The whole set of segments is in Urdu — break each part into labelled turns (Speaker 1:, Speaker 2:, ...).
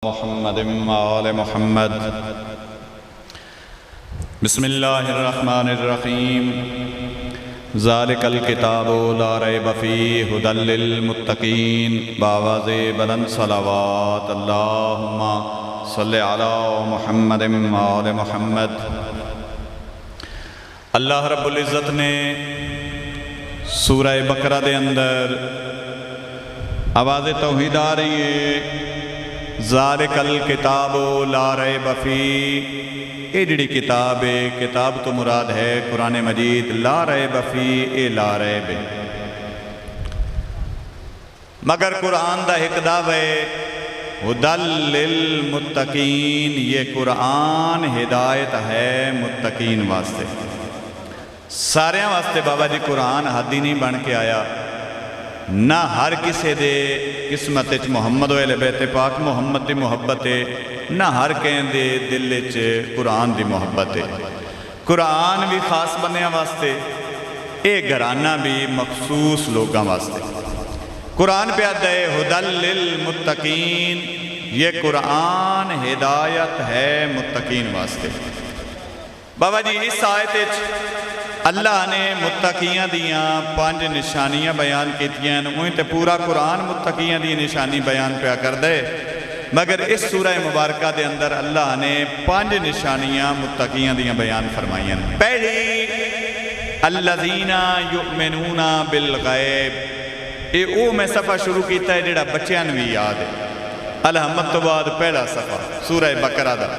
Speaker 1: محمد وآل محمد بسم اللہ الرحمن الرحیم ذالک الکتاب لا ریب فیہ ھدی للمتقین بآواز بلند صلوات اللہم صلی علی محمد وآل محمد۔ اللہ رب العزت نے سورہ بقرہ دے اندر آواز توحید آ رہی ہے، ذالک الکتاب لا ریب فیہ، اے جڑی کتاب ہے، کتاب تو مراد ہے قرآن مجید، لا ریب فیہ، اے لا ریب ہے، مگر قرآن دا ایک دعویٰ ہے ھدی للمتقین، یہ قرآن ہدایت ہے متقین واسطے۔ سارے واسطے بابا جی قرآن ہادی نہیں بن کے آیا، نہ ہر کسے دے قسمت وچ محمد و اہل بیت پاک محمد دی محبت ہے، نہ ہر کہیں دے دل وچ قرآن دی محبت ہے۔ قرآن بھی خاص بنیا واسطے، اے گھرانہ بھی مخصوص لوگاں واسطے۔ قرآن پہ آتا ہے ھدی للمتقین، یہ قرآن ہدایت ہے متقین واسطے۔ بابا جی اس آیت وچ اللہ نے متقیاں دیاں 5 نشانیاں بیان کیتیاں، انہیں تے پورا قرآن متقیاں دی نشانی بیان پیا کر دے، مگر اس سورہ مبارکہ دے اندر اللہ نے 5 نشانیاں متقیاں دیاں بیان فرمائیاں۔ پہلی الذین یؤمنون بالغیب، اے او میں صفحہ شروع کیتا ہے جڑا بچیاں بھی یاد ہے، الحمد تو بعد پہلا صفحہ سورہ بقرہ دا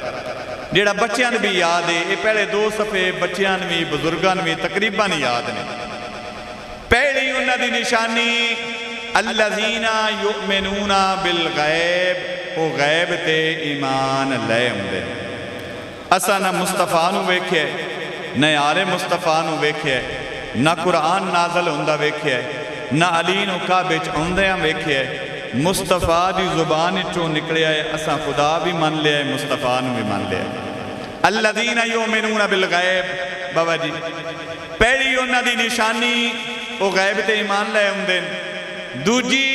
Speaker 1: جیڑا بچیاں بھی یاد ہے، یہ پہلے 2 صفحے بچیاں بھی بزرگاں بھی تقریباً یاد نے۔ پہلی انہاں دی نشانی الذین یؤمنون بالغیب، وہ غیب تے ایمان لے ہوندے۔ اساں نہ مصطفیٰ نو ویکھیا نہ یار مصطفیٰ نو ویکھیا، نہ قرآن نازل ہوندا ویکھیا، نہ علی نو کعبے وچ اوندیاں ویکھیا، مصطفیٰ دی زبان چوں نکلیا ہے، اساں خدا بھی من لیا ہے، مصطفیٰ نو بھی من لیا ہے۔ الذین یؤمنون بالغیب، بابا جی پہلی انہاں دی نشانی وہ غیب تے ایمان لے ہوندے۔ دوجی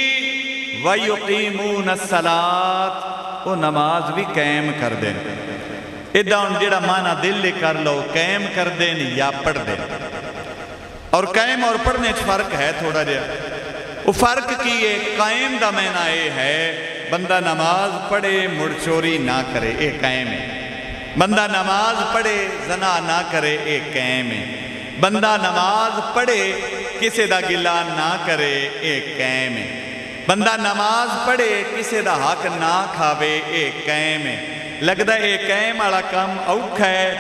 Speaker 1: وَيُقِيمُونَ الصَّلَاةَ، وہ نماز بھی قائم کر دیں۔ ادھا ان جڑا معنی دل لے کر لو، قائم کر دیں یا پڑھ دیں۔ اور قائم اور پڑھنے چ فرق ہے تھوڑا جہا۔ وہ فرق کی ہے، قائم دا معنی یہ ہے بندہ نماز پڑھے مڑ چوری نہ کرے، اے قائم ہے۔ بندہ نماز پڑھے زنا نہ کرے، اے قائم ہے۔ بندہ نماز پڑھے کسے دا گلہ نہ کرے، اے قائم ہے۔ بندہ نماز پڑھے کسے دا حق نہ کھاوے، اے قائم ہے۔ لگدا اے قائم والا کام اوکھا ہے،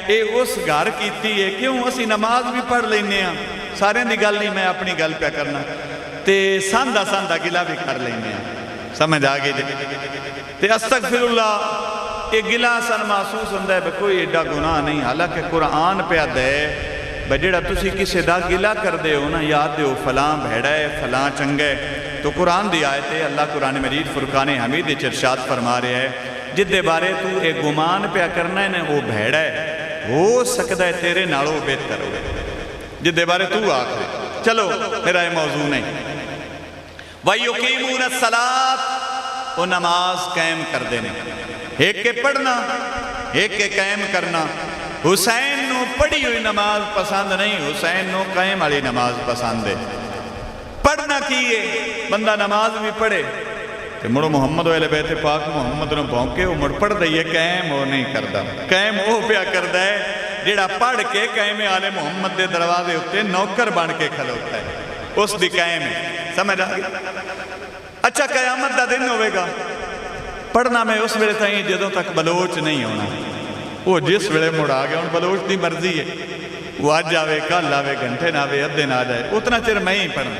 Speaker 1: اے اس گھر کیتی ہے، کیوں اسی نماز بھی پڑھ لینے ہیں، سارے دی گل نہیں، میں اپنی گل پہ کرنا، تے ساندہ ساندہ گلہ بھی کر لینے ہیں، سمجھ آگے جی۔ تے استغفر اللہ، ایک گلہ سن محسوس ہوندہ ہے، کوئی ایڈا گناہ نہیں، حالانکہ قرآن پہ آدھا ہے جڑا تسی کسے دا گلہ کر دے ہو نا، یاد دے ہو فلاں بھیڑا ہے، فلاں چنگا ہے، تو قرآن دی آیت ہے، اللہ قرآن مجید فرقان حمید ارشاد فرما رہے ہے، جدے بارے تو ایک گمان پہ کرنا ہے نا، وہ بھیڑا ہے، ہو سکتا ہے تیرے نالوں بہتر ہوئے، جدے بارے تو آخر۔ چلو میرا یہ موضوع نہیں۔ وَيُقِيمُونَ الصَّلَاةَ، وہ نماز قائم کر دینے، ایک کے پڑھنا ایک کے قائم کرنا۔ حسین نو پڑھی ہوئی نماز پسند نہیں، حسین نو قائم والی نماز پسند ہے۔ پڑھنا کیے بندہ نماز بھی پڑھے کہ مڑو محمد و اہل بیت پاک محمد نو بھونکے، وہ مڑ پڑھ دئیے، قائم وہ نہیں کردا۔ قائم وہ پیا کردا ہے جیڑا پڑھ کے قائم آلے محمد دے دروازے ہوتے نوکر بن کے کھلوتا ہے، اس دی قائم ہے، سمجھ آگئی۔ اچھا قیامت دا دن ہوئے گا، پڑھنا میں اس ویلے تھا جدوں تک بلوچ نہیں ہونا، وہ جس ویلے مڑ آ گیا، ان بلوچ دی مرضی ہے، وہ آج آوے کل آوے گھنٹے نہ آوے ادھے نہ آ جائے، اتنا چر میں ہی پڑھنا۔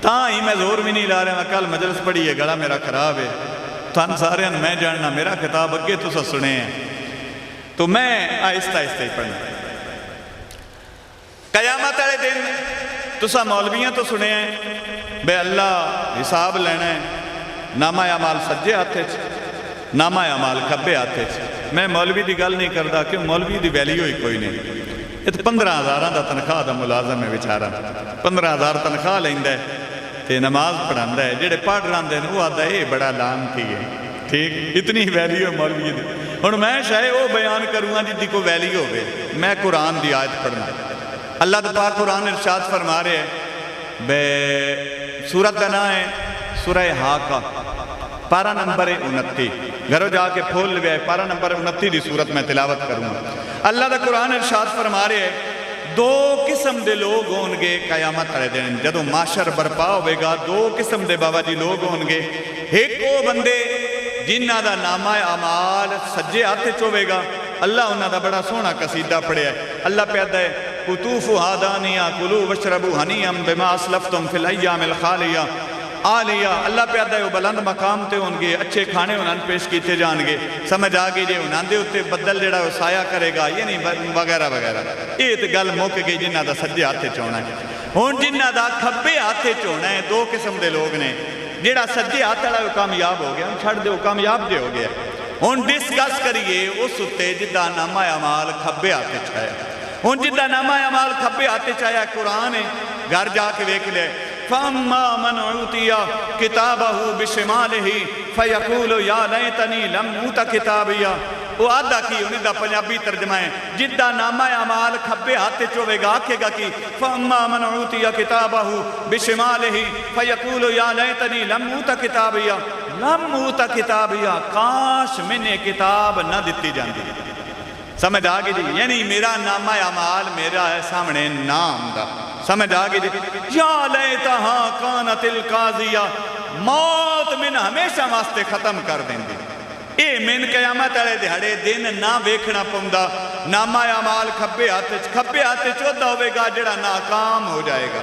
Speaker 1: تاں ہی میں زور بھی نہیں لا رہا، میں کل مجلس پڑھی ہے، گڑا میرا خراب ہے، تھان سارے میں جاننا، میرا خطاب اگے تو سنے ہیں، تو میں آہستہ آہستہ ہی پڑھنا۔ قیامت والے دن تسا مولویاں تو سنے ہیں بے اللہ حساب لینا ہے، نامہ اعمال سجے ہاتھے چ، نامہ اعمال کھبے ہاتھے چ۔ میں مولوی دی گل نہیں کردا کہ مولوی دی ویلیو ہی کوئی نہیں، یہ تو 15,000 دا تنخواہ دا ملازم ہے بیچارہ، 15,000 تنخواہ لیندا ہے تے نماز پڑھاندا ہے، جڑے پڑھ رہندے نے وہ آندا ہے یہ بڑا لعنتی ہے، ٹھیک اتنی ویلیو مولوی دی ہن میں شاید وہ بیان کروں گا جی کوئی ویلیو ہوئے میں قرآن دی آیت پڑھنا اللہ دا پاک قرآن ارشاد فرما رہے ہیں بے سورت کا نام ہے سورہ حاقہ پارہ نمبر 29 گھروں جا کے پھول لے پارہ نمبر 29 دی سورت میں تلاوت کروں گا اللہ دا قرآن ارشاد فرما رہے ہیں دو قسم دے لوگ ہون گے قیامت والے دن جدوں معاشر برپا ہوئے گا دو قسم دے بابا جی لوگ ہون گے ایک وہ بندے جنہ دا نامہ اعمال سجے ہاتھ چوے گا اللہ انہاں دا بڑا سونا قصیدہ پڑھیا ہے اللہ پیدا ہے قطوفها دانیہ کلوا واشربوا ہنیئا بما اسلفتم فی الایام الخالیہ آلیہ اللہ پیدا ہے وہ بلند مقام تے ہون گے اچھے کھانے انہاں پیش کیتے جان گے سمجھ آگے جے انہاں دے اتے بدل جڑا وہ سایہ کرے گا یعنی وغیرہ وغیرہ یہ تے گل مک گئی جنہ دا سجے ہاتھ چونا ہے ہن جنہ دا کھبے ہاتھ چونا ہے دو قسم دے لوگ نے جڑا سجے ہاتھ والا وہ کامیاب ہو گیا چھڑ دے وہ کامیاب جے ہو گیا ہن ڈسکس کریے اس اتے جدا نامہ اعمال کھبے ہاتھ چایا ہن جدا نامہ اعمال کھبے ہاتھ چایا قرآن ہے گھر جا کے ویکھ لے فَأَمَّا مَنْ عُوتِيَ كِتَابَهُ بِشِمَالِهِ فَيَقُولُ يَا لَيْتَنِي لَمْ أُوتَ كِتَابِيَهْ وہ آدھا کی انہیں دا پنجابی ترجمہ ہے جدہ نامہ اعمال کھبے ہاتھ چوے گا آکھے گا کی فَأَمَّا مَنْ عُوتِيَ كِتَابَهُ بِشِمَالِهِ فَيَقُولُ يَا لَيْتَنِي لَمْ أُوتَ كِتَابِيَهْ لَمْ أُوتَ كِتَابِيَهْ کاش میں نے کتاب نہ دیتی جاندی سمجھ آگے جی یعنی میرا نامہ اعمال میرا ہے سامنے نام دا سمجھ آگے جی یا لیتہا کانت القاضیہ موت من ہمیشہ واسطے ختم کر دیں دی اے من قیامت والے دہاڑے دن نہ ویکھنا پوندا نامہ اعمال کھبے ہاتھ چودا ہوئے گا جڑا ناکام ہو جائے گا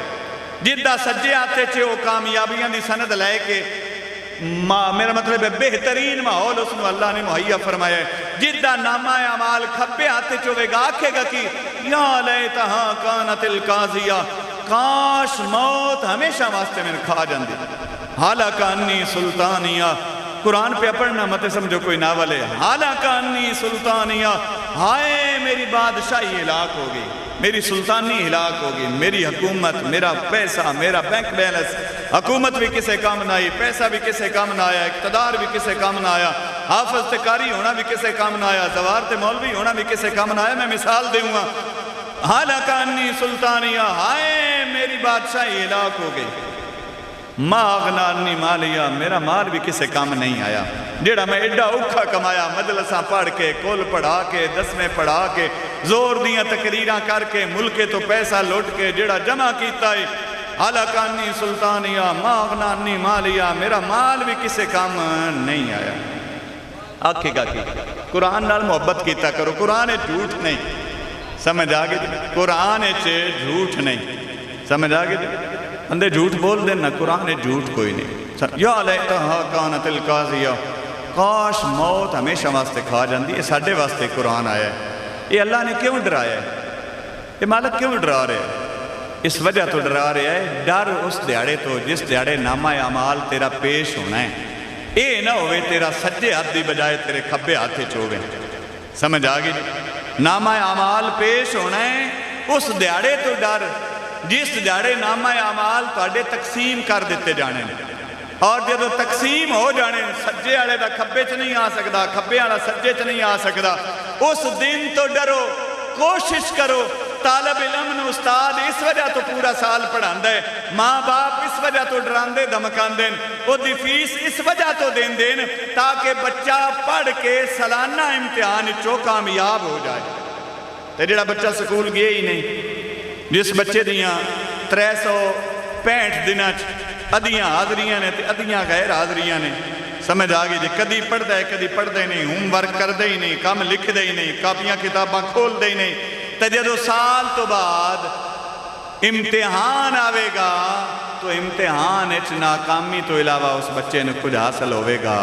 Speaker 1: جدہ سجے ہاتھ چے وہ کامیابیاں دی سند لے کے میرا مطلب ہے بہترین ماحول اس نے اللہ نے مہیا فرمایا ہے جدہ نامہ اعمال کھبے ہاتھ چوے گا آکھے گا کی یا لیتہا کانت القاضیہ کاش موت ہمیشہ واسطے میں کھا جاندی حالکہ انی سلطانیہ قرآن پہ پڑھنا مت سمجھو کوئی ناول ہے حالکہ انی سلطانیہ ہائے میری بادشاہی ہلاک ہوگی میری سلطانی ہلاک ہوگی میری حکومت میرا پیسہ میرا بینک بیلنس حکومت بھی کسے کام نہ آئی پیسہ بھی کسے کام نہ آیا اقتدار بھی کسے کام نہ آیا حافظ تے قاری ہونا بھی کسے کام نہ آیا زوار تے مولوی ہونا بھی کسے کام نہ آیا میں مثال دوں گا حالکہ انی سلطانیہ ہائے میری بادشاہی ہلاک ہو گئی ما اغنا انی مالیہ میرا مال بھی کسے کام نہیں آیا جیڑا میں ایڈا اوکھا کمایا مجلساں پڑھ کے کول پڑھا کے دسویں پڑھا کے زور دیاں تقریراں کر کے ملکے تو پیسہ لوٹ کے جیڑا جمع کیتا ہے حالکہ انی سلطانیہ ما اغنا انی مالیہ میرا مال بھی کسے کام نہیں آیا آکھے گا کی قرآن نال محبت کیتا کرو قرآن جھوٹ نہیں سمجھ آگے جی قرآن جھوٹ نہیں سمجھ آگے جی اندے جھوٹ بول دینا قرآن جھوٹ کوئی نہیں یا لیتہا کانت القاضیہ کاش موت ہمیشہ واسطے کھا جاندی یہ ساڑھے واسطے قرآن آیا ہے یہ اللہ نے کیوں ڈرایا ہے یہ مالک کیوں ڈرا رہے ہیں اس وجہ تو ڈرا رہے ہے ڈر اس دیاڑے تو جس دیاڑے نامہ اعمال تیرا پیش ہونا ہے اے نہ ہوئے تیرا سجے ہاتھ دی بجائے تیرے کھبے ہاتھ چوگے سمجھ آگی جی نامہ اعمال پیش ہونا ہے اس دیاڑے تو ڈر جس دیاڑے نامہ اعمال تواڈے تقسیم کر دیتے جانے اور جدو تقسیم ہو جانے سجے والے دا کھبے چ نہیں آ سکدا کھبے والا سجے چ نہیں آ سکدا اس دن تو ڈرو کوشش کرو طالب علم استاد اس وجہ تو پورا سال پڑھاندا ہے ماں باپ اس وجہ تو ڈراندے دھمکاندے او دی فیس اس وجہ تو دین دین تاکہ بچہ پڑھ کے سالانہ امتحان چو کامیاب ہو جائے تے جڑا بچہ سکول گیا ہی نہیں جس بچے دیاں 365 دنوں ادیاں حاضریاں نے تے ادیاں غیر حاضریاں نے سمجھ آگئی جی کدی پڑھ ہے کدی پڑھ دے نہیں ہوم ورک کر دے ہی نہیں کام لکھ دے ہی نہیں کاپیاں کتاباں کھول دے ہی نہیں تے جدو سال تو بعد امتحان آوے گا تو امتحان اچ ناکامی تو علاوہ اس بچے نے کچھ حاصل ہوئے گا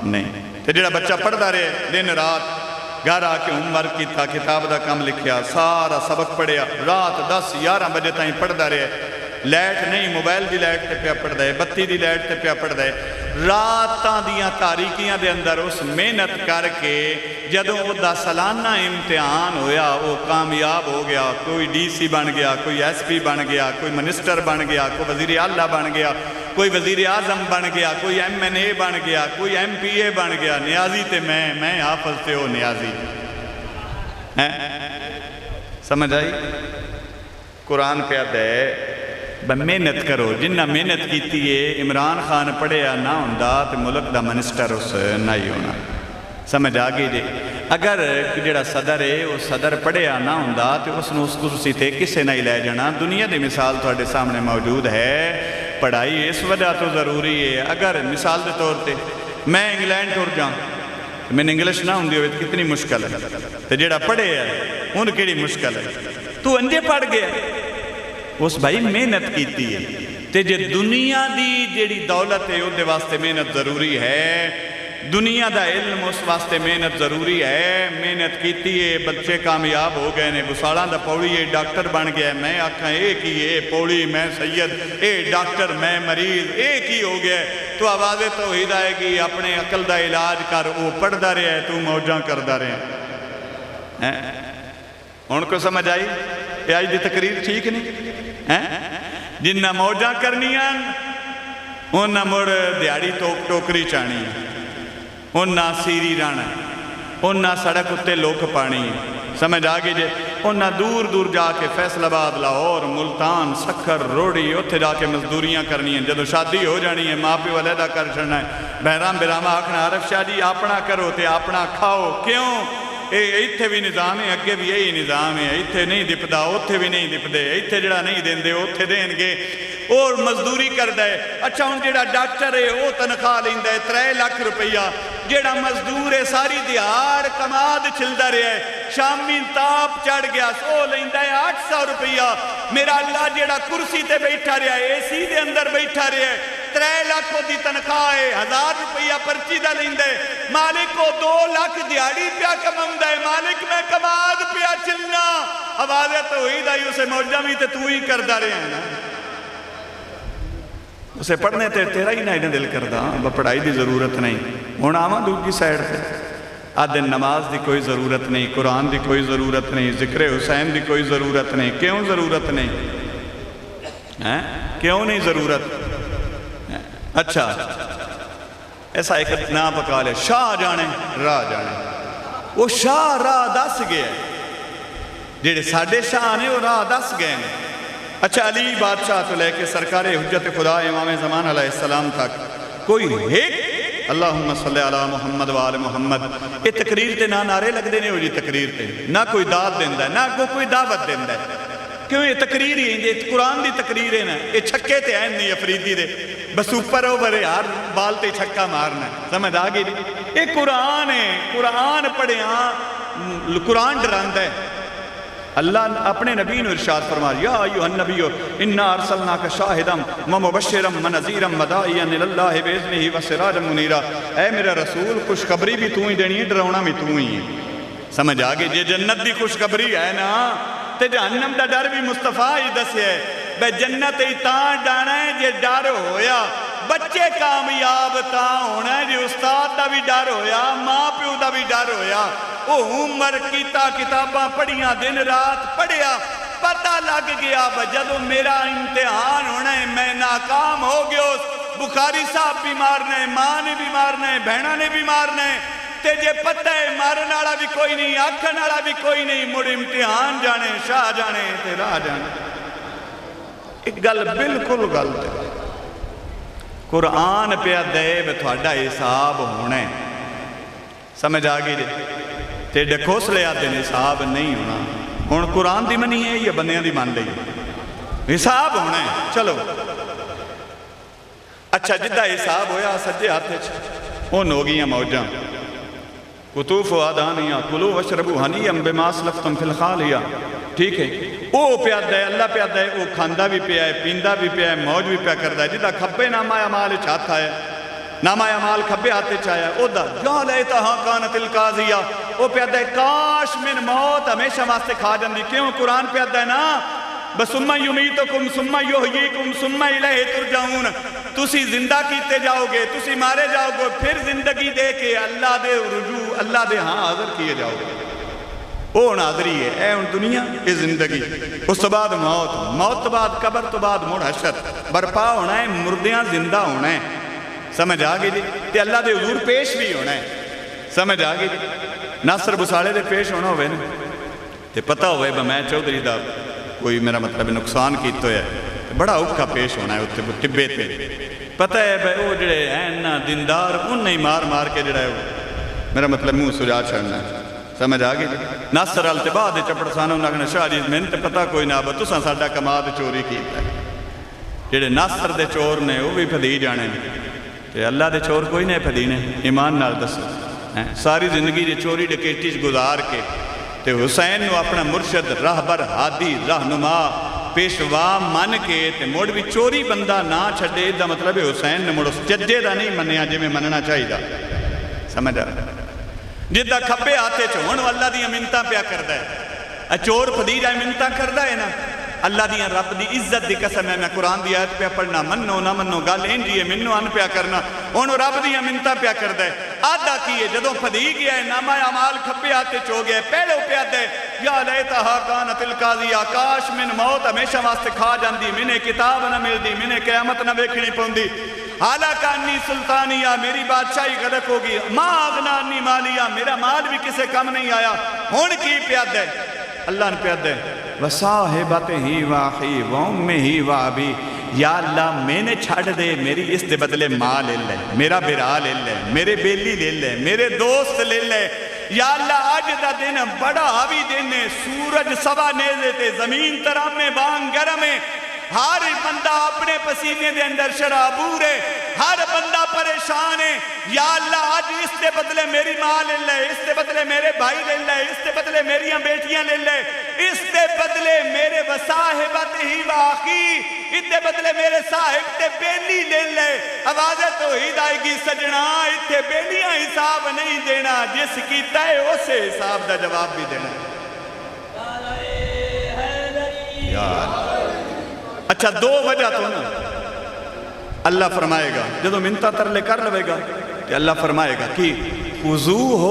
Speaker 1: نہیں تے جڑا بچہ پڑھ دا رہے دن رات گھر آ کے ہوم ورک کیتا کتاب دا کام لکھیا سارا سبق پڑھیا رات 10-11 بجے تائیں پڑھ دا رہے لائٹ نہیں موبائل دی لائٹ تے پیا پڑھ دے بتی دی لائٹ تے پیا پڑھ دے راتاں دیاں تاریکیاں دے اندر اس محنت کر کے جدوں او دا سالانہ امتحان ہویا وہ کامیاب ہو گیا کوئی ڈی سی بن گیا کوئی ایس پی بن گیا کوئی منسٹر بن گیا کوئی وزیر اعلیٰ بن گیا کوئی وزیر اعظم بن گیا، کوئی MNA بن گیا، کوئی MPA بن گیا، نیازی تے میں حافظ تے ہو نیازی. سمجھ آئی؟ قرآن پہ دے محنت کرو. جنہ محنت کیتی ہے عمران خان پڑھیا نہ ہوندا تے ملک دا منسٹر اس نہیں ہونا. سمجھ آ گئی جی؟ اگر جڑا صدر ہے وہ صدر پڑھیا نہ ہوندا تے اس نو اس کرسی تے کسے نہیں لے جانا. دنیا دی مثال تھوڑے سامنے موجود ہے. پڑھائی اس وجہ تو ضروری ہے. اگر مثال دے طور تے میں انگلینڈ ٹر جاؤں، میں نے انگلش نہ ہوندی ہوئے کتنی مشکل ہے، تے جڑا پڑھے ہے ان کیڑی مشکل ہے. تو انجے پڑھ گیا اس بھائی محنت کیتی ہے. تے جے دنیا دی جیڑی دولت ہے وہ واسطے محنت ضروری ہے. دنیا دا علم اس واسطے محنت ضروری ہے. محنت کیتی ہے، بچے کامیاب ہو گئے نے. بساڑاں دا پوڑی ہے ڈاکٹر بن گیا. میں آکھاں اے کی اے پوڑی میں سید، اے ڈاکٹر میں مریض، اے کی ہو گیا. تو آوازیں توحید آئے گی. اپنے عقل دا علاج کر، وہ پڑھدا رہے تو موجاں کردا رہے. ہن کو سمجھ آئی؟ یہ آج دی تقریر ٹھیک نہیں؟ جنہ موجاں کرنیاں انہاں مڑ دیاڑی ٹوکری چانی، انہاں سیری رانا، انہاں سڑک اتے لوک پانی. سمجھ آگے جے انہاں دور دور جا کے فیصل آباد، لاہور، ملتان، سکھر، روڑی اتھے جا کے مزدوریاں کرنی ہیں. جدو شادی ہو جانی ہے ماں پیو علیحدہ کر چھڑنا ہے. بہرام براما آکھنا عارف شاہ جی اپنا کرو تے اپنا کھاؤ. کیوں؟ ایتھے بھی نظام ہے، اگے بھی یہی نظام ہے. ایتھے نہیں دپدا اوتھے بھی نہیں دپدے، ایتھے جڑا نہیں دین دے اوتھے دین گے. اور مزدوری کردا ہے. اچھا ہن جڑا ڈاکٹر ہے وہ تنخواہ لیندا ہے 3 لاکھ روپیہ. جڑا مزدور ہے ساری دیہاڑ کماد چھلدا رہا ہے، شامی تاپ چڑھ گیا سو لیندا ہے 800 روپیہ. میرا اللہ جڑا کرسی تے بیٹھا رہا ہے، AC دے اندر بیٹھا رہا ہے، 3 لاکھ دی تنخواہ ہے، 1000 روپیہ پرچی دا لیندا ہے. مالک کو 2 لاکھ دیہاڑی پیا کماوندا ہے. مالک میں کماد پیا چلنا. آواز توحید آئی اسے موجہ بھی تے تو ہی کردا رہے ہیں نا. اسے پڑھنے تے تیرا ہی نہ دل کردا. پڑھائی دی ضرورت نہیں. ہن آواں دوسری سائیڈ تے آدھے نماز دی کوئی ضرورت نہیں، قرآن دی کوئی ضرورت نہیں، ذکر حسین دی کوئی ضرورت نہیں. کیوں ضرورت نہیں؟ کیوں نہیں ضرورت؟ اچھا ایسا ایک نام پکا لے، شاہ جانے راہ جانے. وہ شاہ راہ دس گیا جیڑے ساڑھے شاہ نے وہ راہ دس گئے ہیں. اچھا علی بادشاہ تو لے کے سرکار حجت خدا امام زمان علیہ السلام تک کوئی ایک اللہم صلی علی محمد وآل محمد یہ تقریر تے نہ نعرے لگ دینے ہو جی. تقریر تے نہ کوئی داد دیندہ ہے، نہ کوئی دعوت دیندہ ہے. کیوں یہ تقریر ہی ہیں، یہ قرآن دی تقریر ہے نا. یہ چھکے تے ہیں نہیں افریدی دے بس اوپر اوپر یار بال تے چھکا مارنا. سمجھ آگئی دی؟ یہ قرآن ہے. قرآن پڑھے ہاں قرآن ڈراندہ ہے. اللہ اپنے نبی نے ارشاد فرمایا یا ایوہ النبیو انا ارسلناک شاہدم ومبشرم ونذیرم وداعیا الاللہ باذنہ وسراجا منیرا. اے میرا رسول خوشخبری بھی تو ہی دینی ہے، ڈراؤنا بھی تو ہی ہے. سمجھ آگے جے جنت دی خوشخبری ہے نا تے جہنم دا ڈر بھی مصطفیٰ ہی دسے ہے. بے جنت ہی تاں ڈانا ہے جے ڈر ہویا. بچے کامیاب تاں ہونا ہے جے استاد دا بھی ڈر ہویا، ماں پیو دا بھی ڈر ہویا. او عمر کیتا کتاباں پڑھیاں دن رات پڑھیا پتہ لگ گیا جدو میرا امتحان ہونا ہے میں ناکام ہو گیا. بخاری صاحب بھی مارنا ہے، ماں نے بھی مارنا ہے، بہنہ نے بھی مارنا ہے. تے جے پتہ ہے مارن والا بھی کوئی نہیں، آکھن والا بھی کوئی نہیں، مڑ امتحان جانے شاہ جانے تے راہ جانے. ایک گل بالکل غلط ہے. قرآن پہ دے بے تھوڑا حساب ہونا ہے. سمجھ آگئی جے تے ڈکھوس لے آتے ہیں حساب نہیں ہونا. ہون قرآن دی منی ہے یا بندیاں دی مان لئی حساب ہونا ہے. چلو اچھا جدہ حساب ہویا سجے ہاتھے ان ہو گئیاں موجاں قطوف و آدانیاں کلو وشربو حنیم بما اسلفتم فی الخالیہ. ٹھیک ہے وہ پیادہ ہے، اللہ پیادہ ہے، وہ کھاندہ بھی پیا ہے، پیندہ بھی پیا ہے، موج بھی پیا کردہ ہے. جدہ کھبے نامہ عمال چاہتا ہے، نامہ عمال کھبے آتے چاہیا او دا یا لیتہا کانت القاضیہ. وہ پیادہ ہے کاش من موت ہمیشہ واسطے کھا جاندی. کیوں؟ قرآن پیادہ ہے نا بس ثم یمیتکم ثم یحییکم ثم الیہ ترجعون. تسی زندہ کیتے جاؤ گے، تسی مارے جاؤ گے، پھر زندگی دے کے اللہ دے رجوع اللہ دے ہاں حاضر کیے جاؤ گے. وہ ہوں حاضری ہے، اے ہوں دنیا، یہ زندگی، اس تو بعد موت، موت تو بعد قبر تو بعد مڑ حشر، برپا ہونا ہے، مردیاں زندہ ہونا ہے، سمجھ آ گئی جی؟ تے اللہ دے حضور پیش بھی ہونا ہے، سمجھ آ گئی جی؟ ناصر بسالے دے پیش ہونا ہوئے نا تے پتہ ہوئے میں چودھری دا کوئی میرا مطلب نقصان کیتا ہے، بڑا اوکھا پیش ہونا ہے اتنے ٹبے تے، پتہ ہے بھائی وہ جڑے ہیں نا دیندار ان نہیں مار مار کے جڑا ہے میرا مطلب منہ سجا چھڑنا ہے، سمجھ آ گئی؟ ناصر ال تے بعد چپڑ سانوں انہاں نے شاہ جی میں تے پتہ کوئی نہ اب تساں ساڈا کماد چوری کیتا ہے، جڑے ناصر دے چور نے وہ بھی پھدی جانے تے اللہ دے چور کوئی نہیں پھدینے، ایمان نال دسو، ساری زندگی دی چوری ڈکیٹی گزار کے تے حسین نو اپنا مرشد راہبر ہادی رہنما پیشوا من کے تے مڑ بھی چوری بندہ نہ چھڈے، دا مطلب ہے حسین نے مڑ اس ججے دا نہیں منیا جی میں مننا چاہیے دا، سمجھ آ جدہ کھپے آتے چھوڑ اللہ دیاں منتاں پیا کردہ ہے، چور پھدی جائے منتاں کردہ ہے نا، اللہ دیاں رب دی عزت دی قسم ہے، میں قرآن دی آیت پیا پڑھنا منو نہ منو گل انجی ہے منو ان پیا کرنا، انہوں رب دیاں منتاں پیا کردہ ہے، آدھا کیے جدوں پھدی گیا ہے نامہ اعمال کھپے آتے چھو گیا ہے، پہلے پیا دے یا لیتہا کانت القاضی آکاش من موت ہمیشہ واسطے کھا جاندی، منہیں کتاب نہ مل دی، منہیں قیامت نہ ویکھنی پوندی، حالانکہ انی سلطانیہ میری بادشاہی غلق ہوگی، ما اغنا انی مالیہ میرا مال بھی کسے کم نہیں آیا، ہون کی پیاد ہے اللہ نے پیاد ہے وَصَاحِبَتِ ہی وَاخِي وَأُمِّ ہی وَأَبِي، یا اللہ میں نے چھڑ دے میری اس دے بدلے ماں لے لے، میرا برا لے لے، میرے بیلی لے لے، میرے دوست لے لے، یا اللہ آج دا دن بڑا آوی دن ہے، سورج سوا نیزے تے زمین ترام میں بانگ گرم ہے، ہر بندہ اپنے پسینے دے اندر شرابور ہے، ہر بندہ پریشان ہے، یا اللہ آج اس دے بدلے میری ماں لے لے، اس دے بدلے میرے بھائی لے لے، اس دے بدلے میریاں بیٹیاں لے لے، اس دے بدلے میرے وصاحبت ہی واقعی، اس دے بدلے میرے صاحب تے بیلی لے لے، آوازیں تو ہی دائے گی سجنا، اتھے بیلیاں حساب نہیں دینا، جس کیتا ہے اسے حساب دا جواب بھی دینا، یا اللہ اچھا دو وجہ تو نا اللہ فرمائے گا جدو منتہ ترلے کر لوے گا کہ اللہ فرمائے گا کہ خُذُوهُ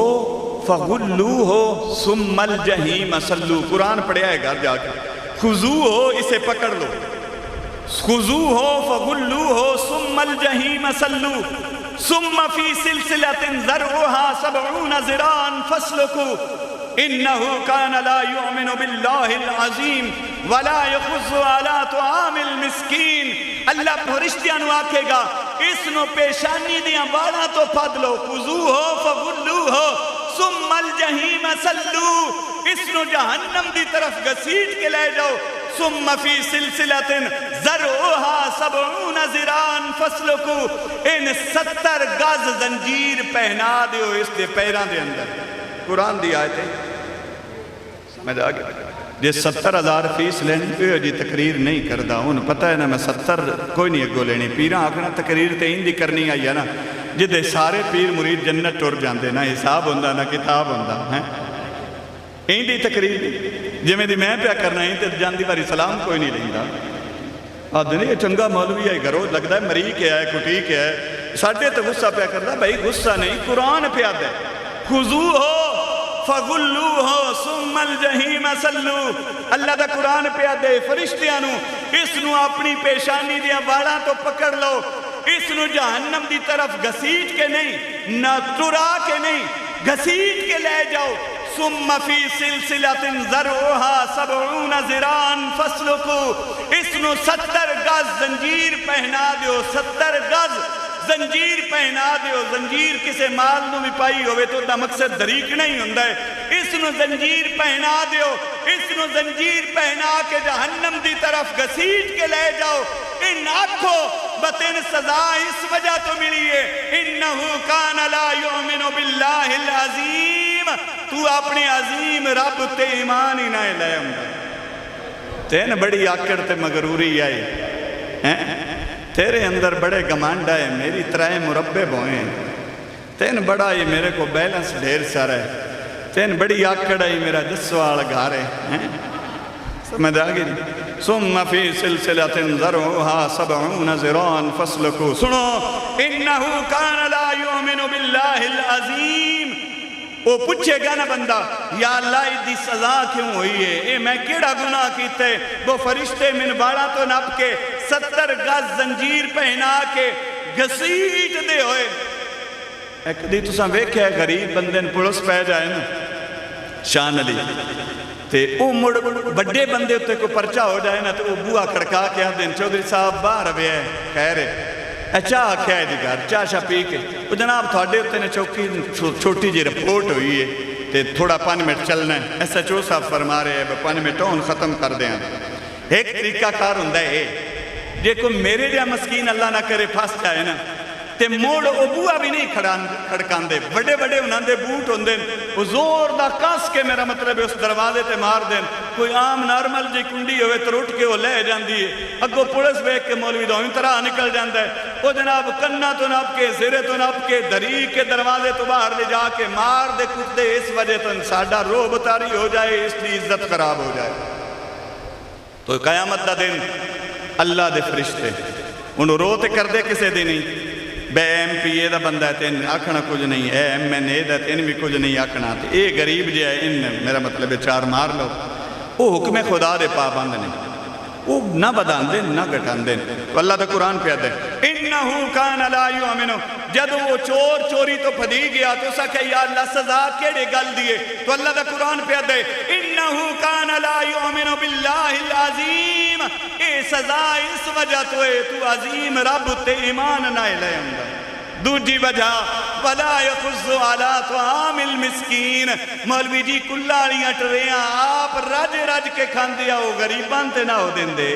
Speaker 1: فَغُلُّوهُ ثُمَّ الْجَحِيمَ صَلُّوا، قرآن پڑھے آئے گا جا کے خُذُوهُ اسے پکڑ لو، خُذُوهُ فَغُلُّوهُ ثُمَّ الْجَحِيمَ صَلُّوا ثُمَّ فِي سِلْسِلَةٍ ذَرْعُهَا 70 ذِرَاعًا فَاسْلُكُوهُ إِنَّهُ كَانَ لَا يُؤْمِنُ بِاللَّهِ الْعَظِيمِ وَلَا يَخُزُّ عَلَىٰ طُعَامِ الْمِسْكِينِ، اللہ پرشتیاں نو آکھے گا اس نو پیشانی دیاں باڑاں تو پھد لو، خُذُوهُ فَغُلُّوهُ ثُمَّ الْجَحِيمَ صَلُّوا، اس نو جہنم دی طرف گسیٹ کے لے جاؤ، ثُمَّ فِي سِلْسِلَةٍ ذَرْعُهَا 70 ذِرَاعًا فَاسْلُكُوهُ، ان 70 گز زنجیر پہنا دیو اس دے پیران دے اندر، قرآن دی آیت ہے سمجھ آگے جی 70,000 فیس لینی پہ جی تقریر نہیں کردہ انہوں پتہ ہے نا میں 70 کوئی نہیں اگو لینی پیران آکھنا تقریر تے ہی کرنی آئی ہے نا جدے سارے پیر مرید جنت ٹور جاندے نا حساب ہوندہ نا کتاب ہوندہ ہی دی تقریر جی میں دی میں پیا کرنا ہی تے جاندی باری سلام کوئی نہیں لیندہ آدھے نہیں چنگا مولوی آئی گھرو لگتا ہے مری کے آئے کٹی کے آئے ساڑھے تے غصہ پیا کرنا بھائی غصہ نہیں قرآن پیا دے خُذُوهُ فَغُلُّوهُ ثُمَّ الْجَحِيمَ صَلُّوا، اللہ دا قرآن پہ دے فرشتیاں نو اس نو اپنی پیشانی دیا باڑاں تو پکڑ لو، اس نو جہنم دی طرف گھسیٹ کے نہیں نہ ترا کے نہیں گھسیٹ کے لے جاؤ، ثُمَّ فِي سِلْسِلَةٍ ذَرْعُهَا 70 ذِرَاعًا فَاسْلُكُوهُ، اس نو 70 گز زنجیر پہنا دیو، 70 گز زنجیر پہنا دیو، زنجیر کسے مال نو بھی پائی ہوئے تو دا مقصد دریک نہیں ہوندہ ہے، اس نو زنجیر پہنا دیو، اس نو زنجیر پہنا کے جہنم دی طرف گھسیٹ کے لے جاؤ، ان آنکھوں بطن سزا اس وجہ تو ملی ہے انہو کان لا یؤمن باللہ العظیم، تو اپنی عظیم رب تے ایمان ہی نہ لے ہوندہ تین بڑی آکڑ تے مغروری آئی تیرے اندر بڑے گمانڈا ہے میری ترائے مربع بوئیں تین بڑا ہی میرے کو بیلنس ڈھیر سارا ہے تین بڑی آکڑ ہے میرا جسوال گھارے سمجھ آگئی ثم فی سلسلۃ ذرعها 70 ذراعا فاسلکوا، سنو انہو کان لا یؤمن باللہ العظیم، وہ پوچھے گا نا بندہ یا اللہ دی سزا کیوں ہوئی ہے، اے میں کیڑا گناہ کیتے؟ وہ فرشتے من باڑا تو نپ کے 70 گز زنجیر پہنا کے گھسیٹ دے ہوئے۔ ایک دی تساں ویکھیا ہے غریب بندے پولیس پہ جائے نا شان علی تے او مڑ بڑے بندے تے کو پرچہ ہو جائے نا تو وہ بوہا کھڑکا کے دن چودھری صاحب باہر ہوئے ہیں کہہ رہے چاہ کیا ہے دی گھر چاہ شاہ پی کے وہ جناب تھوڑے ہوتے نے چوکی چھوٹی جی رپورٹ ہوئی ہے تے تھوڑا 5 منٹ چلنا ہے، ایس ایچ او صاحب فرما رہے ہیں 5 منٹ ہون ختم کر دیں۔ ایک طریقہ کار ہوندہ ہے جے کو میرے جا مسکین اللہ نہ کرے پھاس جائے نا تے موڑ او بوہا بھی نہیں کھڑکان دے، بڑے بڑے انہاں دے بوٹ ہوندے وہ زور دا کاس کے میرا مطلب ہے اس دروازے تے مار دیں۔ کوئی عام نارمل جی کنڈی ہوئے تو اٹھ کے وہ لے جاندی ہے، اگو پولیس بیک کے مولوی دو طرح نکل جاندہ ہے، وہ جناب کنہ تو ناپ کے سرے تو ناپ کے دری کے دروازے تو باہر لے جا کے مار دے کتے اس وجہ تو ساڑھا روب تاری ہو جائے، اس لیے عزت خراب ہو جائے۔ تو قیامت دا دن اللہ دے فرشتے انہوں روتے کر دے کسے دی نہیں، بے ایم پی اے دا بندہ ہے تین آکھنا کچھ نہیں، اے ایم این اے دا تین بھی کچھ نہیں آکھنا، اے غریب جی ہے ان میرا مطلب ہے 4 مار لو، وہ حکم خدا دے پابند نہیں، وہ نہ بدان دیں نہ گھٹان دیں۔ تو اللہ دا قرآن پہ دے انہو کان لا یؤمنو، جد وہ چور چوری تو پھدی گیا تو اسا کہ یا اللہ سزا کیڑے گل دیئے، تو اللہ دا قرآن پہ دے انہو کان لا یؤمنو باللہ العظیم، اے سزا اس وجہ تو ہے تو عظیم رب تے ایمان نہ لے اندر۔ دوجی وجہ وَلَا يَخُزُّ عَلَىٰ طَعَامِ الْمِسْكِينَ، مولوی جی کلاڑیاں ٹریاں آپ رج رج کے کھان دیا وہ غریبان تے نہ ہو دن دے۔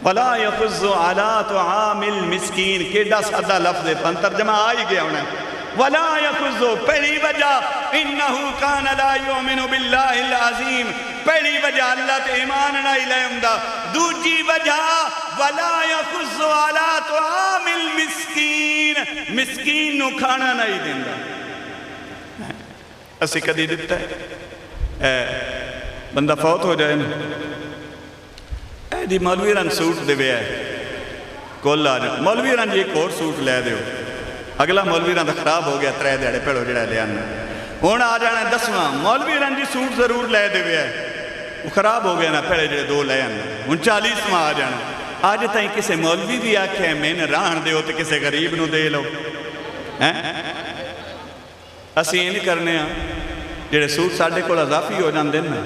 Speaker 1: وَلَا يَخُزُّ عَلَىٰ طَعَامِ الْمِسْكِينَ کیڑا سادہ لفظ ہے پن ترجمہ آئی گیا ہونا ہے۔ وَلَا يَخُزُّ پہلی وجہ انہو کان لا یؤمن باللہ العظیم، پہلی وجہ اللہ تے ایمان نہ لے اندہ۔ دوجی وجہ وَلَا يَخُزُّ عَلَىٰ طَعَامِ الْمِسْكِينَ، مسکین نو کھانا نہیں دیندہ۔ اسی کدی دیتا ہے بندہ فوت ہو جائے اے دی مولوی رن سوٹ دے وے ہے کول آ جائے، مولوی رن جی ایک اور سوٹ لے دیو، اگلا مولوی رن خراب ہو گیا 3 دیڑے پیڑو جڑا لے آنا، ہون آ جانا 10واں مولوی رن جی سوٹ ضرور لے دے وے ہے، وہ خراب ہو گیا نا پیڑے جڑے 2 لے آنا، ہون 40واں آ جانا۔ آج تائیں کسے مولوی بھی آکھے میں نے راہن دے ہو تو کسے غریب نو دے لو۔ اسی یہ نہیں کرنے ہاں جڑے سوٹ ساڑھے کو اضافی ہو جان دینا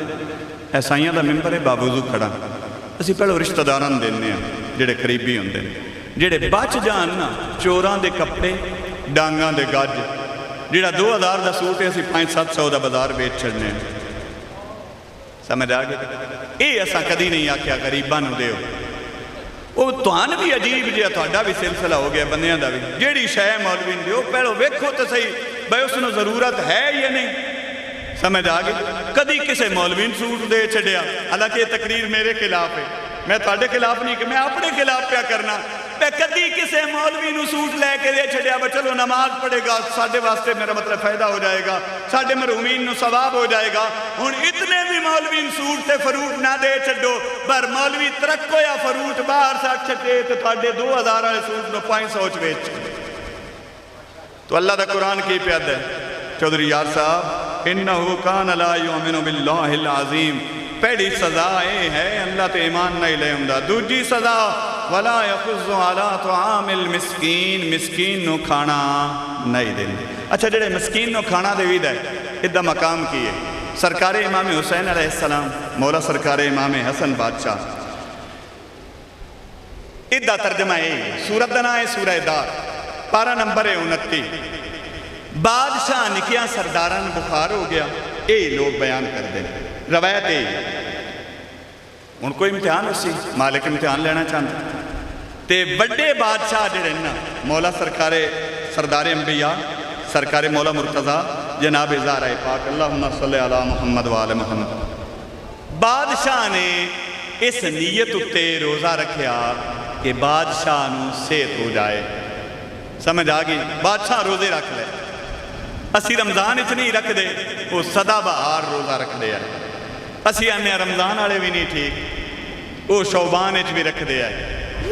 Speaker 1: ایسائیاں دا ممبر ہے بابوزو کھڑا، اسی پہلو رشتہ داران دینے ہاں جڑے قریبی ہوں دینے، جڑے بچ جان نا چوران دے کپڑے ڈانگان دے گاج، جڑا 2000 دا سوٹ ہے اسی 500-700 دا بازار بیچ چھڑنے ہیں۔ سمجھ آگے اے ایسا کدی نہیں آکھیا غریبان ہو دے ہو، وہ توان بھی عجیب جیا توڑا بھی سلسلہ ہو گیا بندیاں دا بھی، جیڑی شاہ مولوین دیو پہلو ویکھو تو صحیح بھائی اس نے ضرورت ہے یا نہیں۔ سمجھ آگے کدی کسے مولوین سوٹ دے چھڑیا، حالانکہ یہ تقریر میرے خلاف ہے، میں توڑے خلاف نہیں کہ میں اپنے خلاف پیا کرنا، میں کدی کسے مولوی نو سوٹ لے کے دے چھڑیا با چلو نماز پڑھے گا ساڑھے واسطے میرا مطلب فائدہ ہو جائے گا، ساڑھے مرحومین نو ثواب ہو جائے گا۔ ہن اتنے بھی مولوین سوٹ تے فروٹ نہ دے چھڑو، بر مولوی ترکو یا فروٹ باہر ساکھ چھٹے تو توڑے 2000 والے سوٹ نو 500 بیچ۔ تو اللہ دا قرآن کی پیاد ہے چودھری یار صاحب انہو کان لا یؤمن باللہ العظیم، پہلی سزا اے ہے اللہ تے ایمان نہیں لے ہوں دا۔ دوجی سزا وَلَا يَخُزُّ عَلَىٰ طَعَامِ الْمِسْكِينَ، مسکین نو کھانا نہیں دیں۔ اچھا جڑے مسکین نو کھانا دے وید ہے ادھا مقام کیے سرکار امام حسین علیہ السلام مولا سرکار امام حسن بادشاہ، ادھا ترجمہ ہے سورت دنا ہے سورہ دار پارہ نمبر 29۔ بادشاہ نکیاں سرداران بخار ہو گیا، اے لوگ بیان کر دیں روایت ہے ان کو امتحان اسی مالک امتحان لینا چاہتا تے بڑے بادشاہ جڑے نا مولا سرکار سردار انبیاء سرکار مولا مرتضیٰ جناب زہرہ پاک اللہم صلی علی محمد وآل محمد، بادشاہ نے اس نیت اتے روزہ رکھیا کہ بادشاہ نو صحت ہو جائے۔ سمجھ آگئی بادشاہ روزے رکھ لے، اسی رمضان اچھ نہیں رکھ دے وہ صدا بہار روزہ رکھ دے ہے، اسی آنے رمضان آلے بھی نہیں ٹھیک وہ شعبان اچھ بھی رکھ دے ہے،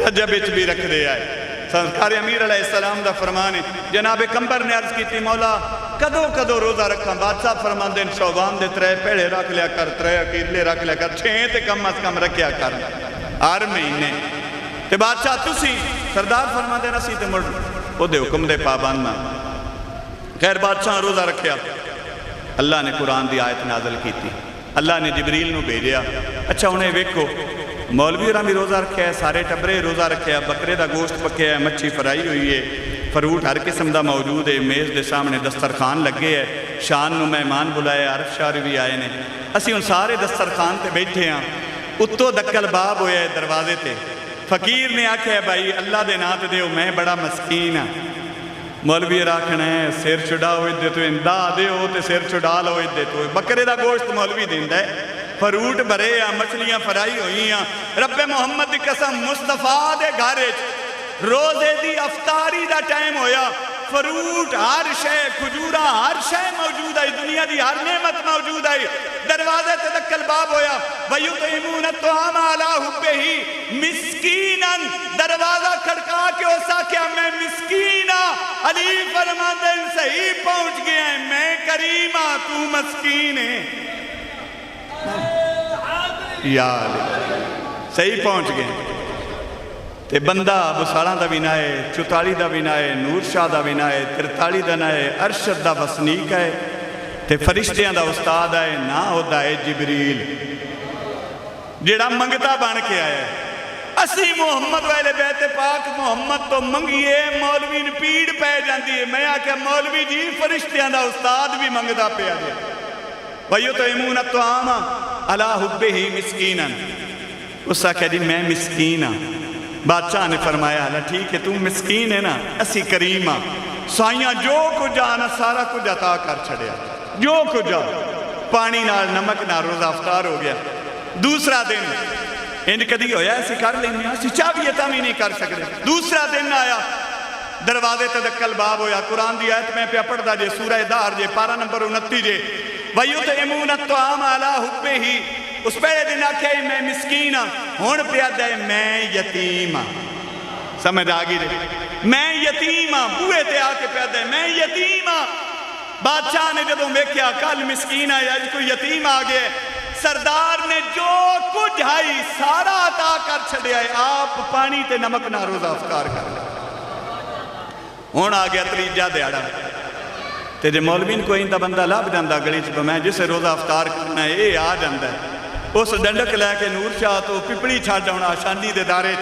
Speaker 1: رجب اچھ بھی رکھ دے ہے۔ سرکار امیر علیہ السلام دا فرمانے جناب کمبر نے عرض کی تھی مولا کدو کدو روزہ رکھاں؟ بادشاہ فرماندے نے شعبان دے 3 پیڑے رکھ لیا کر، 3 عقیدے رکھ لیا کر، 6 تے کم از کم رکھیا کر ہر مہینے۔ تے بادشاہ تسی سردار فرماندے نے اسی تے مڑ او دے حکم دے پابند نہ۔ خیر بادشاہ روزہ رکھیا، اللہ نے قرآن دی آیت نازل کیتی، اللہ نے جبریل نو بھیجیا، اچھا انہیں ویکھو مولوی اور بھی روزہ رکھیا ہے، سارے ٹبرے روزہ رکھیا، بکرے دا گوشت پکیا ہے، مچھی فرائی ہوئی ہے، فروٹ ہر قسم دا موجود ہے، میز دے سامنے دسترخوان لگے ہے، شان نو مہمان بلائے، عرف شار بھی آئے نے، اسی ان سارے دسترخوان تے بیٹھے ہیں، اتو دکل باب ہویا ہے دروازے تے، فقیر نے آکھا ہے بھائی اللہ دے نات دیو میں بڑا مسکین ہاں۔ مولوی راکھنا ہے سیر چڑا ہوئے دے تو اندہ دے ہو تے سیر چڑا ہوئے دے تو بکرے دا گوشت مولوی دیندہ ہے، فروٹ بھرے ہیں، مچھلیاں فرائی ہوئی ہیں، رب محمد دی قسم مصطفیٰ دے گھارے روزے دی افطاری دا ٹائم ہویا، فروٹ ہر شے کھجورہ ہر شے موجود ہے، دنیا دی ہر نعمت موجود ہے، دروازے تے دکل باب ہویا وَيُطْعِمُونَ الطَّعَامَ عَلَىٰ حُبِّهِ مِسْكِينًا، دروازہ کھڑکا کے اسا کیا میں مسکینہ، علی فرماندے صحیح پہنچ گیا ہے، میں کریمہ تو مسکین ہے، یا علی صحیح پہنچ گئے۔ تے بندہ بساڑاں دا بھی نہ ہے، 44 دا بھی نہ ہے، نور شاہ دا بھی نہ ہے، 43 دا نہ ہے، ارشد دا وسنیک ہے، تے فرشتیاں دا استاد ہے، نہ ہوتا ہے جبریل جیڑا منگتا بن کے آیا ہے۔ اسی محمد والے بیت پاک محمد تو منگیے مولوی نے پیڑ پہ جاندی ہے، میں آکھا مولوی جی فرشتیاں دا استاد بھی منگتا پہ آیا وَيُطْعِمُونَ الطَّعَامَ عَلَىٰ حُبِّهِ مِسْكِينًا، اس سے کہہ دی میں مسکین ہاں۔ بادشاہ نے فرمایا اللہ ٹھیک ہے تم مسکین ہے نا، اسی کریم ہاں، سائیاں جو کچھ آنا سارا کچھ عطا کر چھڑیا، جو کچھ آ پانی نال نمک نال روزہ افطار ہو گیا۔ دوسرا دن انج کدی ہویا ایسی کر لینے اسی چاہیے بھی نہیں کر سکتے۔ دوسرا دن آیا دروازے تے دکل باب ہویا، قرآن دی آیت میں پہ پڑھدا جے سورہ دہر جے پارہ نمبر 29 جے وَيُطْعِمُونَ الطَّعَامَ عَلَىٰ حُبِّهِ، اس پہلے دن آکھے میں مسکین ہاں، ہون پیادہ ہے میں یتیم ہاں، سمجھ آگی رہے میں یتیم ہاں، بوئے تے آکے پیادہ ہے میں یتیم ہاں۔ بادشاہ نے جدوں دیکھیا کل مسکین آیا آج کوئی یتیم آگئے، سردار نے جو کچھ آئی سارا عطا کر چھڑے آئے، آپ پانی تے نمک نہ روزہ افطار کر لیں۔ ہون آگیا تریجہ دیاڑا تے جے مولوین کوئی اندہ بندہ لاب جاندہ گلی چپا میں جسے روزہ افطار کرنا ہے اے آ جاندہ ہے، اس ڈنڈک لے کے نور شاہ تو پپڑی چھاڑ جاؤنا شاندی دے دارے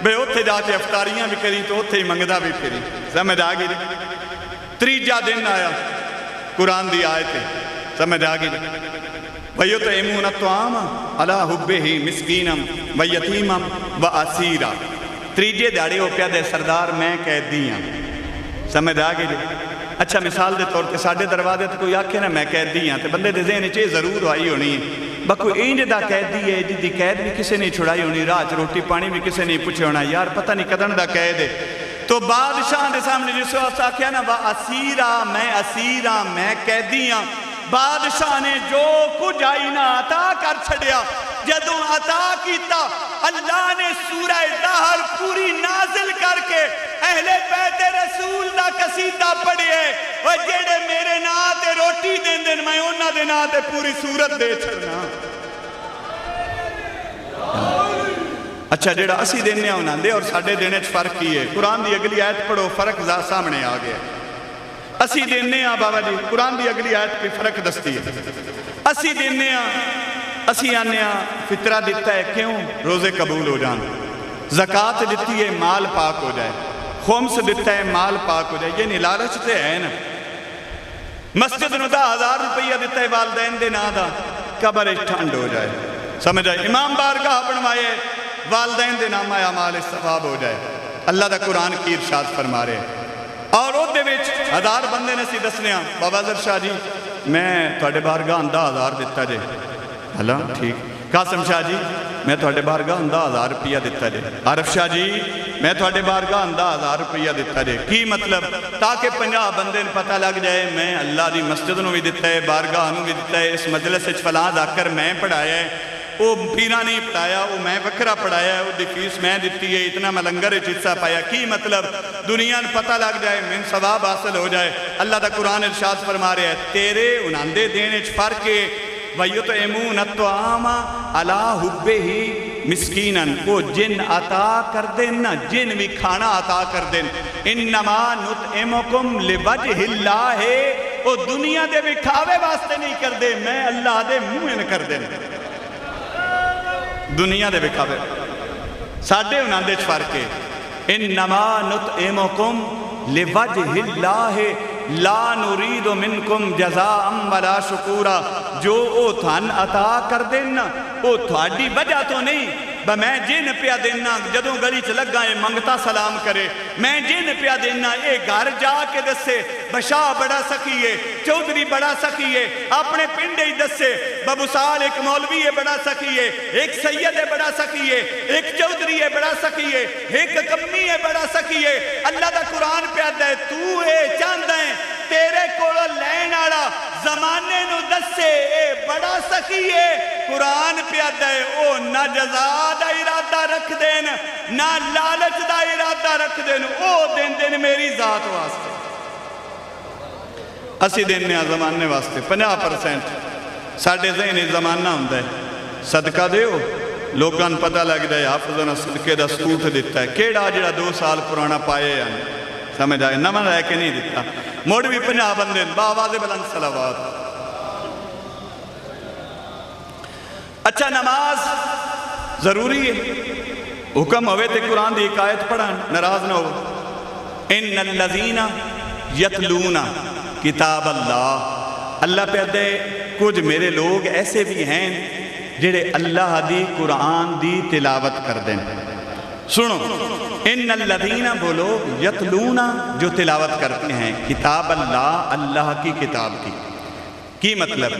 Speaker 1: بے اتھے جا کے افطاریاں بھی کری تو اتھے ہی منگدہ بھی پھری، سمجھ آگی جی۔ تریجہ دن آیا قرآن دی آیت ہے، سمجھ آگی جی وَيُطْعِمُونَ الطَّعَامَ عَلَىٰ حُبِّهِ مِسْكِينًا وَيَتِيمًا وَأَسِيرًا، تریجے داڑے ہو پیا دے سردار میں قیدی ہاں، سمجھ آگے جی۔ اچھا مثال دے طور تے ساڑھے دروازے تو کوئی آکھے نا میں قیدی ہاں تے بندے دے ذہن چاہے ضرور آئی ہونی ہے بکو اینج دا قیدی ہے جی دی قید بھی کسے نہیں چھڑائی ہونی، راج روٹی پانی بھی کسے نہیں پوچھے ہونا، یار پتہ نہیں قدن دا قید ہے۔ تو بادشاہ دے سامنے جسے آکھیا نا وَأَسِيرًا، میں اسیرہ میں قیدی ہاں، بادشاہ نے جو کچھ آئی نا عطا کر چھڑیا، جدوں عطا کیتا اللہ نے سورہ دہر پوری نازل کر کے اہل بیت رسول دا قصیدہ پڑھے اور جیڑے میرے نا تے روٹی دین دن میں انہاں دے نا تے پوری سورت دے چھڑنا۔ اچھا جیڑا اسی دینے ہونا دے اور ساڑھے دینے چھ فرق کی ہے، قرآن دی اگلی آیت پڑھو فرق سامنے آ گیا۔ اسی دینے ہاں بابا جی قرآن دی اگلی آیت پہ فرق دستی ہے، اسی دینے ہاں اسی آنے ہاں فطرہ دیتا ہے کیوں روزے قبول ہو جان، زکاة دیتی ہے مال پاک ہو جائے، خمس دیتا ہے مال پاک ہو جائے، یہ نہیں لالچتے ہیں نا۔ مسجد نو 10,000 روپیہ دیتا ہے والدین دے نا دا قبر ٹھنڈ ہو جائے، سمجھ آئے امام بارگاہ بنوائے والدین دے نام آیا مال ثواب ہو جائے، اللہ دا قرآن کی ارشاد فرما رہے ہیں۔ اور او دے وچ 1000 بندے نے سی دسنے ہاں بابا زر شاہ جی میں تھوڑے بارگاہ 10,000 دیتا جے، اللہ ٹھیک، قاسم شاہ جی میں تھوڑے بارگاہ 10,000 روپیہ دیتا جے، عارف شاہ جی میں تھوڑے بارگاہ 10,000 روپیہ دیتا جے، کی مطلب تاکہ 50 بندے پتہ لگ جائے میں اللہ دی مسجد نو بھی دیتا ہے، بارگاہ نو بھی دیتا ہے، اس مجلس فلاں ذکر میں پڑھایا ہے، وہ پیرا نہیں پڑھایا، وہ میں وکرا پڑھایا ہے، وہ دی فیس میں دیتی ہے، اتنا میں لنگر حصہ پایا. کی مطلب؟ دنیا نے پتہ لگ جائے، من ثواب حاصل ہو جائے. اللہ دا قرآن ارشاد فرما رہا ہے تیرے انہاں دے دینے چ فرق ہے. وَيُطْعِمُونَ الطَّعَامَ عَلَىٰ حُبِّهِ مِسْكِينًا، وہ جن عطا کر دینا، جن بھی کھانا عطا کر دینا. اِنَّمَا نُطْعِمُكُمْ لِوَجْهِ اللَّهِ، وہ دنیا دے بکھاوے واسطے نہیں کر دے، میں اللہ دے منہ کر دینا. دنیا دے بکھاوے ساڑھے انہاں دے فرق ہے. اِنَّمَا نُطْعِمُكُمْ لِوَجْهِ اللَّهِ لا نرید منکم جزاء ولا شکورا. جو او تھان عطا کر دینا او تھوڑی وجہ تو نہیں. میں جن پیا دینا جدوں گلی چ لگا ہے منگتا سلام کرے، میں جن پیا دینا اے گھر جا کے دسے بشاہ بڑا سخی ہے، چودھری بڑا سخی ہے، اپنے پنڈے ہی دسے بابو سال ایک مولوی ہے بڑا سخی ہے، ایک سید ہے بڑا سخی ہے، ایک چودھری ہے بڑا سخی ہے، ایک کمی ہے بڑا سخی ہے. اللہ دا قرآن پیا دے تو اے چاہتا ہے تیرے کولو لین والا زمانے نو دسے اے بڑا سخی ہے. قرآن پیا دے او نہ جزا دا ارادہ رکھ دین نہ لالچ دا ارادہ رکھ دین، او دین دین میری ذات واسطے. اسی دینے زمانے واسطے 50% ساڑھے ذہنی زمانہ ہوندہ ہے صدقہ دیو لوگاں پتہ لگ جائے حافظنا صدقے دا سوٹ دیتا ہے. کیڑا جڑا 2 سال پرانا پائے ہیں سمجھ آئے نہ من رہے کہ نہیں دیتا. موڑ بھی 50 بندے باواز بلند صلوات. اچھا نماز ضروری ہے، حکم ہوئے تے قرآن دی حکایت پڑھان ناراض نہ ہو. ان الذین یتلون کتاب اللہ، اللہ پہ دے کچھ میرے لوگ ایسے بھی ہیں جڑے اللہ دی قرآن دی تلاوت کر دیں. سنو ان الذین بولو یتلون جو تلاوت کرتے ہیں کتاب اللہ، اللہ کی کتاب کی مطلب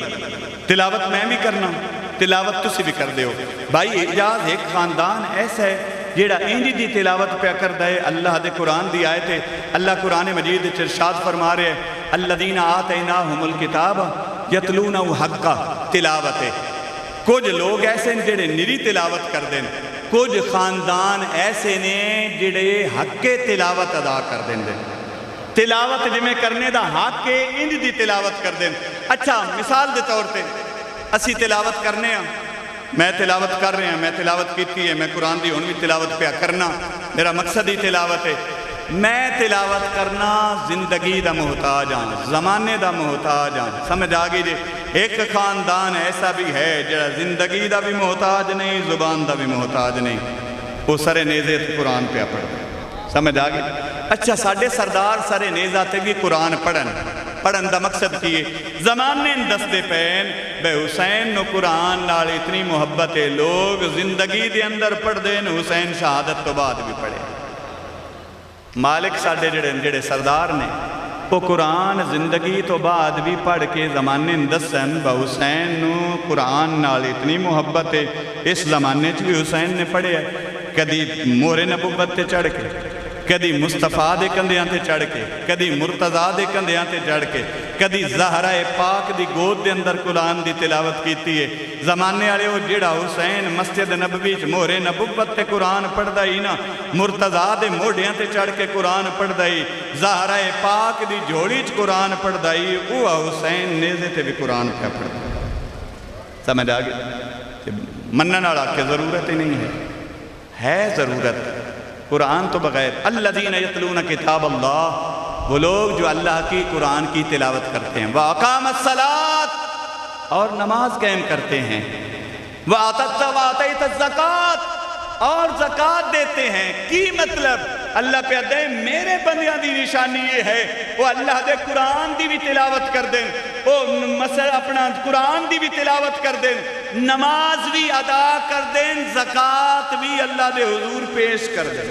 Speaker 1: تلاوت میں بھی کرنا تلاوت تسی بھی کر دے ہو. بھائی اعجاز ایک خاندان ایسا ہے جیڑا انجی دی تلاوت پہ کر دے اللہ دے قرآن دی آئے تھے. اللہ قرآن مجید ارشاد فرما رہے الذین آتیناہم الکتاب یتلونہ حقا تلاوت ہے. کچھ لوگ ایسے ہیں جڑے نری تلاوت کر دیں، کچھ خاندان ایسے نے جڑے حق تلاوت ادا کر دیں. تلاوت جمیں کرنے دا حق ہے انج دی تلاوت کر دیں. اچھا مثال دے طور تے اسی تلاوت کرنے ہیں، میں تلاوت کر رہے ہیں، میں تلاوت کیتی ہے، میں قرآن دی ہون بھی تلاوت پہ کرنا، میرا مقصد ہی تلاوت ہے. میں تلاوت کرنا زندگی دا محتاج ہاں، زمانے دا محتاج ہاں. سمجھ آگئی جی. ایک خاندان ایسا بھی ہے جڑا زندگی دا بھی محتاج نہیں، زبان دا بھی محتاج نہیں، وہ سرے نیزے قرآن پہ پڑھتا. سمجھ آگئی. اچھا ساڑھے سردار سرے نیزہ تے بھی قرآن پڑھن دا مقصد کیے زمانے دستے پہن بے حسین نو قرآن نال اتنی محبت ہے لوگ زندگی دے اندر پڑھ دین حسین شہادت تو بعد بھی پڑھے. مالک ساڑھے جڑے سردار نے وہ قرآن زندگی تو بعد بھی پڑھ کے زمانے دسن بے حسین نو قرآن نال اتنی محبت ہے. اس زمانے چ بھی حسین نے پڑھے ہے، کدی مہر نبوت تے چڑھ کے، کدی مصطفیٰ دے کندیاں تے چڑھ کے، کدی مرتضیٰ دے کندیاں تے چڑھ کے، کدی زہرہ پاک دی گود دے اندر قرآن دی تلاوت کیتی ہے. زمانے والے وہ جڑا حسین مسجد نبوی چ مہر نبوت تے قرآن پڑھدا ہی نا، مرتضیٰ دے موڈیاں تے چڑھ کے قرآن پڑھدا ہی، زہرہ پاک دی جھوڑی چ قرآن پڑھدا ہی، وہ حسین نیزے تے بھی قرآن پہ پڑھدا. سمجھ آ گئی. منن والا کہ ضرورت ہی نہیں ہے ضرورت قرآن تو بغیر. الذین یتلون کتاب اللہ، وہ لوگ جو اللہ کی قرآن کی تلاوت کرتے ہیں. وَأَقَامَ الصَّلَاةَ، اور نماز قائم کرتے ہیں. وَآتَيْتَ الزَّكَاةَ، اور زکوٰۃ دیتے ہیں. کی مطلب اللہ پہ دے میرے بندیاں دی نشانی یہ ہے وہ اللہ دے قرآن دی بھی تلاوت کر دیں، وہ مثلا اپنا قرآن دی بھی تلاوت کر دیں، نماز بھی ادا کر دیں، زکوٰۃ بھی اللہ دے حضور پیش کر دیں.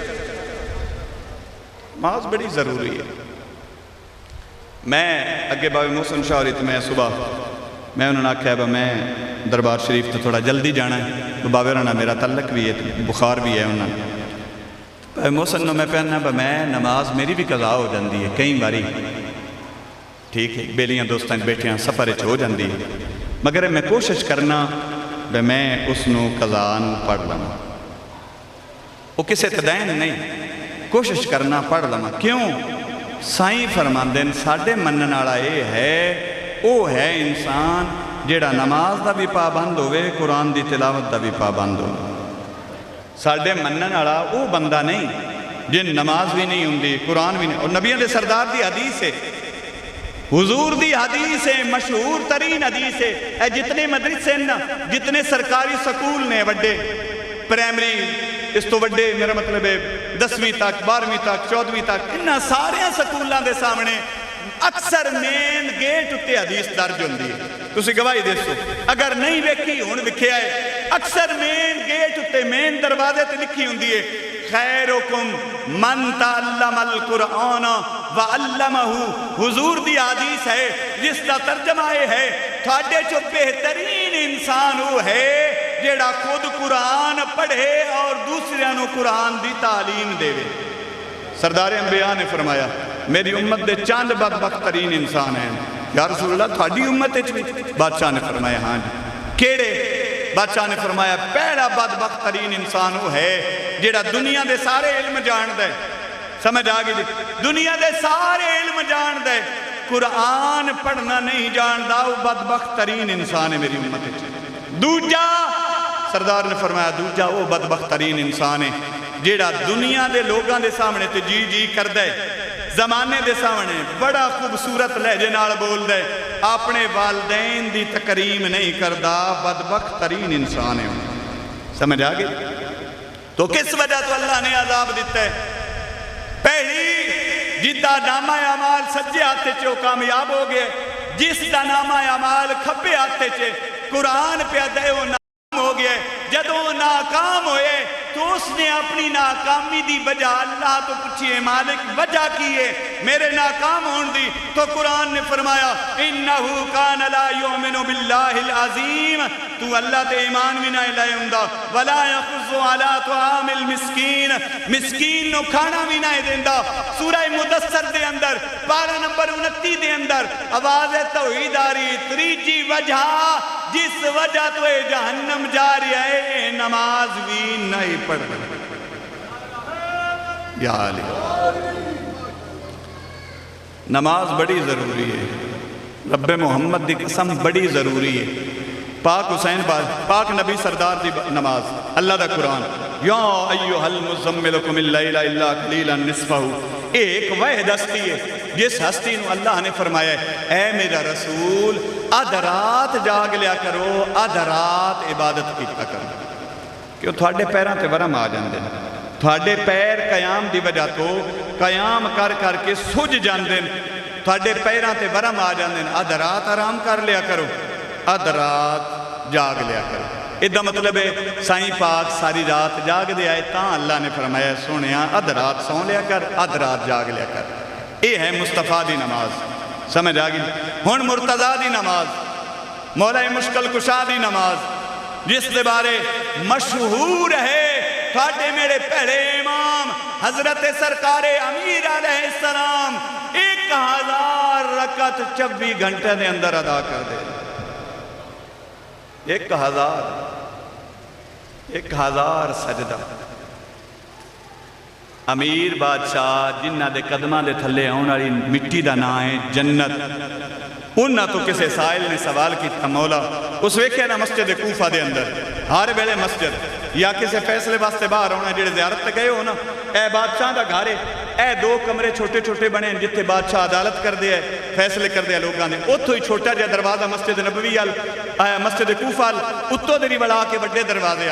Speaker 1: نماز بڑی ضروری ہے. میں اگے بابے محسن شاہ ہوری میں صبح میں انہوں نے آکھا ہے میں دربار شریف تو تھوڑا جلدی جانا ہے، بابے رہنا میرا تعلق بھی ہے، بخار بھی ہے. انہوں نے بابے محسن نے میں پہننا میں نماز میری بھی قضا ہو جاندی ہے کئی باری، ٹھیک ہے بیلیاں دوستان بیٹھیاں سفر ہو جاندی ہے، مگر میں کوشش کرنا بھی میں اس نو قضا نو پڑھ لما، وہ کسے تدین نہیں، کوشش کرنا پڑھ لما۔ کیوں؟ سائیں فرماندے ساڈے منن والا یہ ہے، وہ ہے انسان جیڑا نماز دا بھی پابند ہوئے، قرآن دی تلاوت دا بھی پابند ہو۔ ساڈے منن والا وہ بندہ نہیں جن نماز بھی نہیں ہوندی، قرآن بھی نہیں، اور نبیوں دے سردار دی حدیث ہے، حضور دی حدیث ہے، مشہور ترین حدیث ہے۔ اے جتنے مدرسے نا، جتنے سرکاری سکول نے وڈے، پرائمری اس تو وڈے، میرا مطلب ہے 10ویں تک، 12ویں تک، 14ویں تک، انہاں سارے سکولاں دے سامنے اکثر مین گیٹ اتے حدیث درج ہوندی ہے۔ تسی گواہی دیسو، اگر نہیں ویکھی ہن وکھیا ہے، اکثر مین گیٹ اتے، مین دروازے تے لکھی ہوندی ہے، خیرکم من تعلم القرآن وعلمہ۔ حضور دی حدیث ہے جس کا ترجمہ ہے تھاڑے چو بہترین انسان وہ ہے جیڑا خود قرآن پڑھے اور دوسریاں نو قرآن دی تعلیم دے وے۔ سردار انبیاء نے فرمایا میری امت دے چاند بدبخت ترین انسان ہیں۔ یا رسول اللہ تھاڑی امت اچ بھی؟ بادشاہ نے فرمایا ہاں جی۔ کیڑے؟ بادشاہ نے فرمایا پہلا بدبخت ترین انسان وہ ہے جیڑا دنیا دے سارے علم جان دے، سمجھ آگئی جی، دنیا دے سارے علم جان دے، قرآن پڑھنا نہیں جان دا، وہ بدبخت ترین انسان ہے میری امت اچ۔ دوجا سردار نے فرمایا دوجا وہ بدبخت ترین انسان ہے جیڑا دنیا دے لوگاں دے سامنے تے جی جی کر دے، زمانے دے سامنے بڑا خوبصورت لہجے نال بول دے، اپنے والدین دی تکریم نہیں کردا، بدبخت ترین انسان ہے۔ سمجھ آگئی؟ تو کس وجہ تو اللہ نے عذاب دیتا ہے؟ پہلی جدہ نامہ اعمال سجے ہاتھے چو کامیاب ہو گئے، جس دا نامہ اعمال کھبے ہاتھے چے قرآن پہ دے وہ ناکام ہو گئے، جب وہ ناکام ہوئے تو اس نے اپنی ناکامی دی وجہ اللہ تو پوچھئے مالک وجہ کیے میرے ناکام ہون دی، تو قرآن نے فرمایا انہو کان لا یؤمن باللہ العظیم، تو اللہ تے ایمان بھی نہ لائے ہوندہ، ولا یخض علی طعام المسکین، مسکین نو کھانا بھی نہ دیندہ۔ سورہ مدثر دے اندر پارہ نمبر 29 دے اندر آواز توحید آ رہی، تریجی وجہ جس وجہ تو جہنم جا رہی ہے نماز بھی نہیں پڑھ رہا۔ یا علی نماز بڑی ضروری ہے، رب محمد دی قسم بڑی ضروری ہے۔ پاک حسین پاک نبی سردار دی نماز، اللہ دا قرآن یا ایوہ المزمل قم اللیل الا قلیلا نصفہ، ایک واحد ہستی ہے جس ہستی نو اللہ نے فرمایا ہے اے میرا رسول آدھ رات جاگ لیا کرو، آدھ رات عبادت کیتا کرو، کہ وہ تھوڑے پیران تے ورم آ جاندے ہیں، تھوڑے پیر قیام دی وجہ تو قیام کر کر کے سج جاندے ہیں، تھوڑے پیران تے ورم آ جاندے ہیں، آدھ رات آرام کر لیا کرو، آدھ رات جاگ لیا کرو۔ ادھا مطلب ہے سائیں پاک ساری رات جاگ دے آئے تاں اللہ نے فرمایا سونیا آدھ رات سون لیا کر، آدھ رات جاگ لیا کر۔ یہ ہے مصطفیٰ دی نماز، سمجھ آگئی؟ ہن مرتضیٰ دی نماز، مولا مشکل کشا دی نماز، جس دے بارے مشہور ہے تھاڑے میرے پہلے امام حضرت سرکار امیر علیہ السلام 1000 رکعت 24 گھنٹے دے اندر ادا کر دے۔ 1000 سجدہ۔ امیر بادشاہ جنہ دے قدمہ دے تھلے آن والی مٹی دا نا ہے جنت، انہاں تو کسے سائل نے سوال کیتا مولا اس ویکھے نا مسجد کوفہ دے اندر ہر بیلے مسجد یا کسے فیصلے واسطے باہر ہونا جڑے زیارت تے گئے ہو نا، اے بادشاہ دا گھارے اے 2 کمرے چھوٹے چھوٹے بنے جتھے بادشاہ عدالت کر دیا ہے، فیصلے کر دیا لوگاں نے، اتھو ہی چھوٹا جا دروازہ مسجد نبوی مسجد کوفہ اتو دری بڑھا کے بڑے دروازے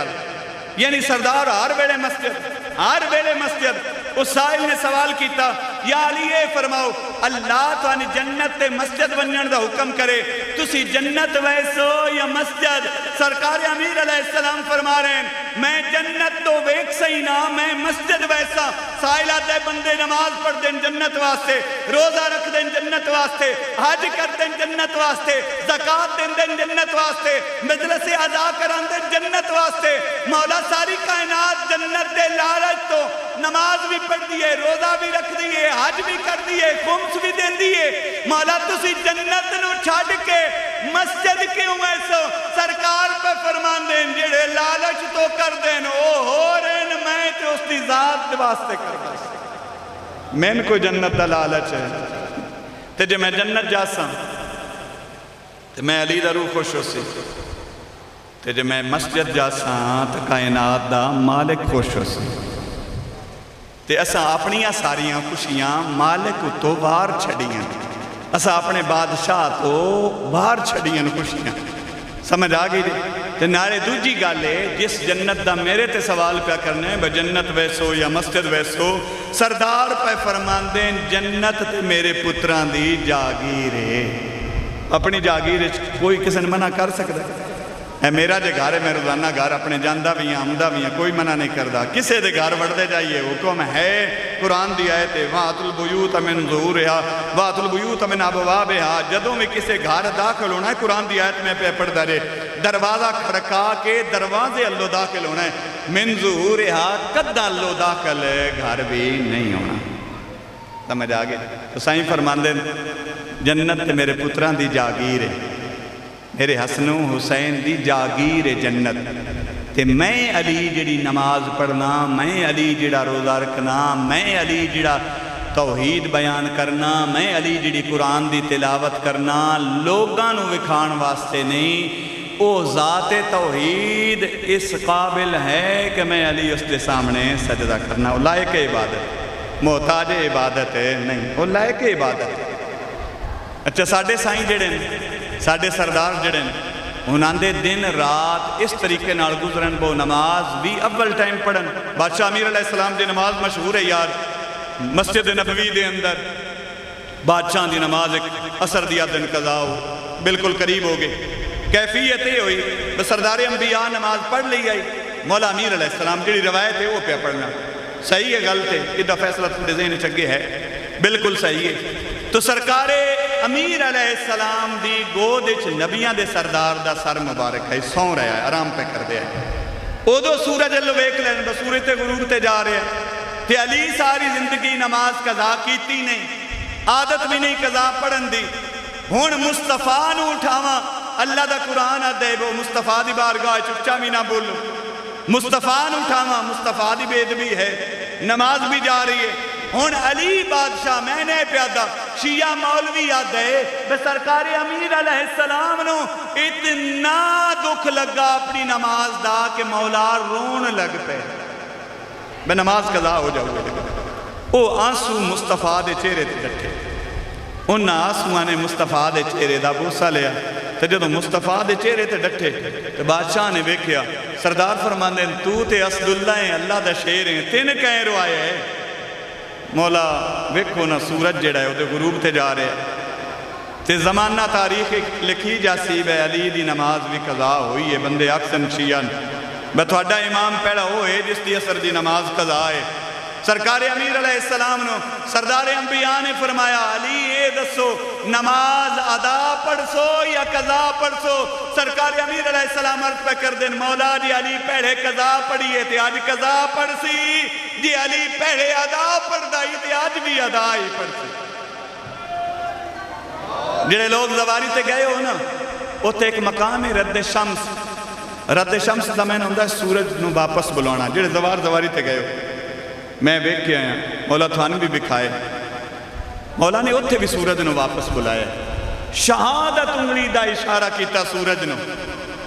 Speaker 1: یعنی سردار ہر بیلے مسجد۔ اس سائل نے سوال کیتا یا علی اے فرماؤ اللہ تو آنی جنت تے مسجد بننے دا حکم کرے تسی جنت ویسو یا مسجد؟ سرکار امیر علیہ السلام فرما رہے ہیں میں جنت تو ویک سہی نا، میں مسجد ویسا۔ سائلہ دے بندے نماز پڑھ دیں جنت واسطے، روزہ رکھ دیں جنت واسطے، حج کر دیں جنت واسطے، زکاة دیں جنت واسطے، مجلس ادا کران دیں جنت واسطے۔ مولا ساری کائنات جنت دے لالچ تو نماز بھی پڑھ دیئے، روزہ بھی رکھ دیئے، حج بھی کر دیئے، خمس نوٹس بھی دیندی ہے مولا تسی جنت نو چھڈ کے مسجد کیوں ایسو سرکار پہ فرمان دین جڑے لالچ تو کر دین او ہو رہن میں تے اس دی ذات دے واسطے کر دس میں کوئی جنت دا لالچ ہے تے جے میں جنت جاساں تے میں علی دا روح خوش ہو سی تے جے میں مسجد جاساں تے کائنات دا مالک خوش ہو سی تے اساں اپنیاں ساریاں خوشیاں مالک تو باہر چھڑیاں اساں اپنے بادشاہ تو باہر چھڑیاں خوشیاں سمجھ آگئی دی تے نارے دوجی گالے جس جنت دا میرے تے سوال پہ کرنے با جنت ویسو یا مسجد ویسو سردار پہ فرمان دیں جنت تے میرے پتران دی جاگیرے اپنی جاگیرے کوئی کسی نے منع کر سکتا ہے میرا جے گھر ہے میں روزانہ گھر اپنے جاندہ بھی ہیں آمدہ بھی ہیں کوئی منع نہیں کردہ کسے دے گھر بڑھتے جائیے حکم ہے قرآن دی آیت ہے وَاتُ الْبُيُوتَ مِنْ ظُهُورِهَا وَاتُ الْبُيُوتَ مِنْ أَبْوَابِهَا جدوں میں کسے گھر داخل ہونا ہے قرآن دی آیت میں پہ پڑھ دارے دروازہ کھڑکا کے دروازے اللہ داخل ہونا ہے مِنْ ظُهُورِهَا قد اللہ داخل گھر بھی نہیں ہونا سمجھ آگے تو سائیں فرمان دیں جنت میرے پتران دی جاگیر ہے میرے حسن و حسین دی جاگیر جنت تے میں علی جڑی نماز پڑھنا میں علی جڑا روزہ رکھنا میں علی جڑا توحید بیان کرنا میں علی جڑی قرآن دی تلاوت کرنا لوگاں نو وکھان واسطے نہیں او ذات توحید اس قابل ہے کہ میں علی اس دے سامنے سجدہ کرنا او لائق عبادت محتاج عبادت نہیں او لائق عبادت اچھا ساڑھے سائیں جڑے ساڑھے سردار جڑے انہاں دے دن رات اس طریقے نال گزرن بو نماز بھی اول ٹائم پڑھن بادشاہ امیر علیہ السلام دی نماز مشہور ہے یار مسجد نبوی دے اندر بادشاہ دی نماز ایک اثر دیا دن قضا ہو بالکل قریب ہو گئے کیفیت یہ ہوئی سردار انبیاء نماز پڑھ لی آئی مولا امیر علیہ السلام جڑی روایت ہے وہ پہ پڑھنا صحیح ہے غلط ہے ادھا فیصلہ تھوڑے ذہن چگے ہے بالکل صحیح ہے تو سرکار امیر علیہ السلام دی گودچ نبیاں دے سردار دا سر مبارک ہے سون رہا ہے آرام پہ کر دیا ہے او دو سورج اللہ ویک لین بسورت غروب تے جا رہے ہیں تے علی ساری زندگی نماز قضا کیتی نہیں عادت بھی نہیں قضا پڑھن دی ہون مصطفیٰ نو اٹھاواں اللہ دا قرآن دے وہ مصطفیٰ دی بارگاہ چچا بھی نہ بولو مصطفیٰ نو اٹھاواں مصطفیٰ دی بید بھی ہے نماز بھی جا رہی ہے ہون علی بادشاہ میں نے پیادا شیعہ مولوی یاد ہے بے سرکار امیر علیہ السلام نو اتنا دکھ لگا اپنی نماز دا کہ مولا رون لگ پہ بے نماز قضا ہو جاؤ گے او آنسو مصطفیٰ دے چہرے تے ڈٹھے ان آنسوان نے مصطفیٰ دے چہرے دا بوسا لیا تو جدو مصطفیٰ دے چہرے تے ڈٹھے تو بادشاہ نے ویکھیا سردار فرمان دیں تو تے اسد اللہ ہیں اللہ دا شیر ہیں تین کہیں روائے ہے مولا ویکھو نا سورج جڑا ہے وہ دے غروب تے جا رہے ہیں تے زمانہ تاریخ لکھی جاسی بے علی دی نماز بھی قضا ہوئی ہے بندے اکسن شیعن بتوڑا امام پیڑا ہوئے جس دی اثر دی نماز قضا ہے سرکار امیر علیہ السلام نو سردار انبیاء نے فرمایا علی اے دسو نماز ادا پڑھ سو یا قضا پڑھ سو سرکار امیر علیہ السلام عرض پہ کر دیں مولا جی علی پہلے قضا پڑھیے تھے آج قضا پڑھ سی جی علی پہلے ادا پڑھ دائی تھے آج بھی ادا ہی پڑھ سی جڑے لوگ زواری تے گئے ہو نا وہ تے ایک مقام ہے رد شمس دا میں نے ہوندہ ہے سورج نو واپس بلانا جڑے زواری تے گئے ہو میں بیک کے آیا مولا تھان بھی بکھائے مولا نے اتھے بھی سورج نو واپس بلائے شہادت انگلی دا اشارہ کیتا سورج نو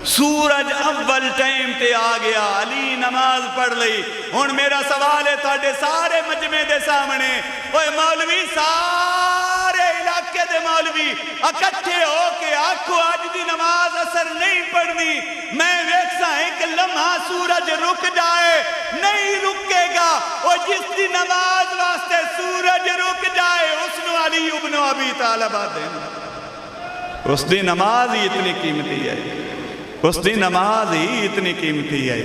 Speaker 1: سورج اول ٹائم تے آ گیا علی نماز پڑھ لئی ہون میرا سوال ہے تھاڑے سارے مجمع دے سامنے اوہ مولوی سارے علاقے دے مولوی اکٹھے ہو کے آنکھو آج دی نماز اثر نہیں پڑھنی میں ویکسا ایک لمحہ سورج رک جائے نہیں رکے گا اور جس دی نماز واسطے سورج رک جائے اس نو علی ابن ابی طالب دیں اس دی نماز ہی اتنی قیمتی ہے اس دی نماز ہی اتنی قیمتی ہے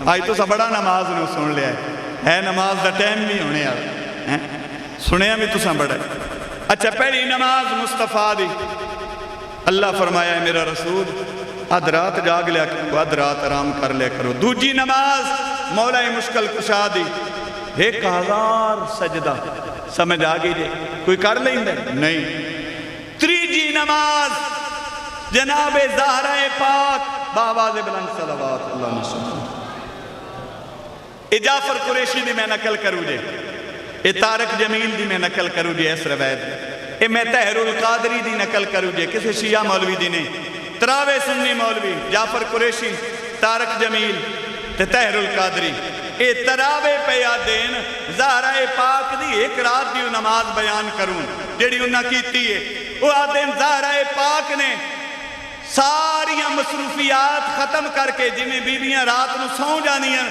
Speaker 1: آئی تو سا بڑا نماز نے سن لیا ہے نماز دا ٹائم بھی ہونے آئے سنیا بھی تو سا بڑا ہے اچھا پہلی نماز مصطفیٰ دی اللہ فرمایا ہے میرا رسول آدھ رات جاگ لیا کرو آدھ رات آرام کر لیا کرو دوجی نماز مولا مشکل کشا دی 1000 سجدہ سمجھ آ گئی جی کوئی کر لیں نہیں تریجی نماز جناب زہرہ پاک باواز بلند صلوات اللہ علیہ وسلم جعفر قریشی دی میں نقل کروں جے اے طارق جمیل دی میں نقل کروں جے اس روایت اے میں طاہر القادری دی نقل کروں جے کسی شیعہ مولوی دی نے تراوے سنی مولوی جعفر قریشی طارق جمیل تے طاہر القادری اے تراوے پیا دین زہرہ پاک دی ایک رات دی نماز بیان کروں جیڑی انہاں کیتی ہے وہ آدین زہرہ پاک نے ساریاں مصروفیات ختم کر کے جنہیں بیویاں رات نو سو جانیاں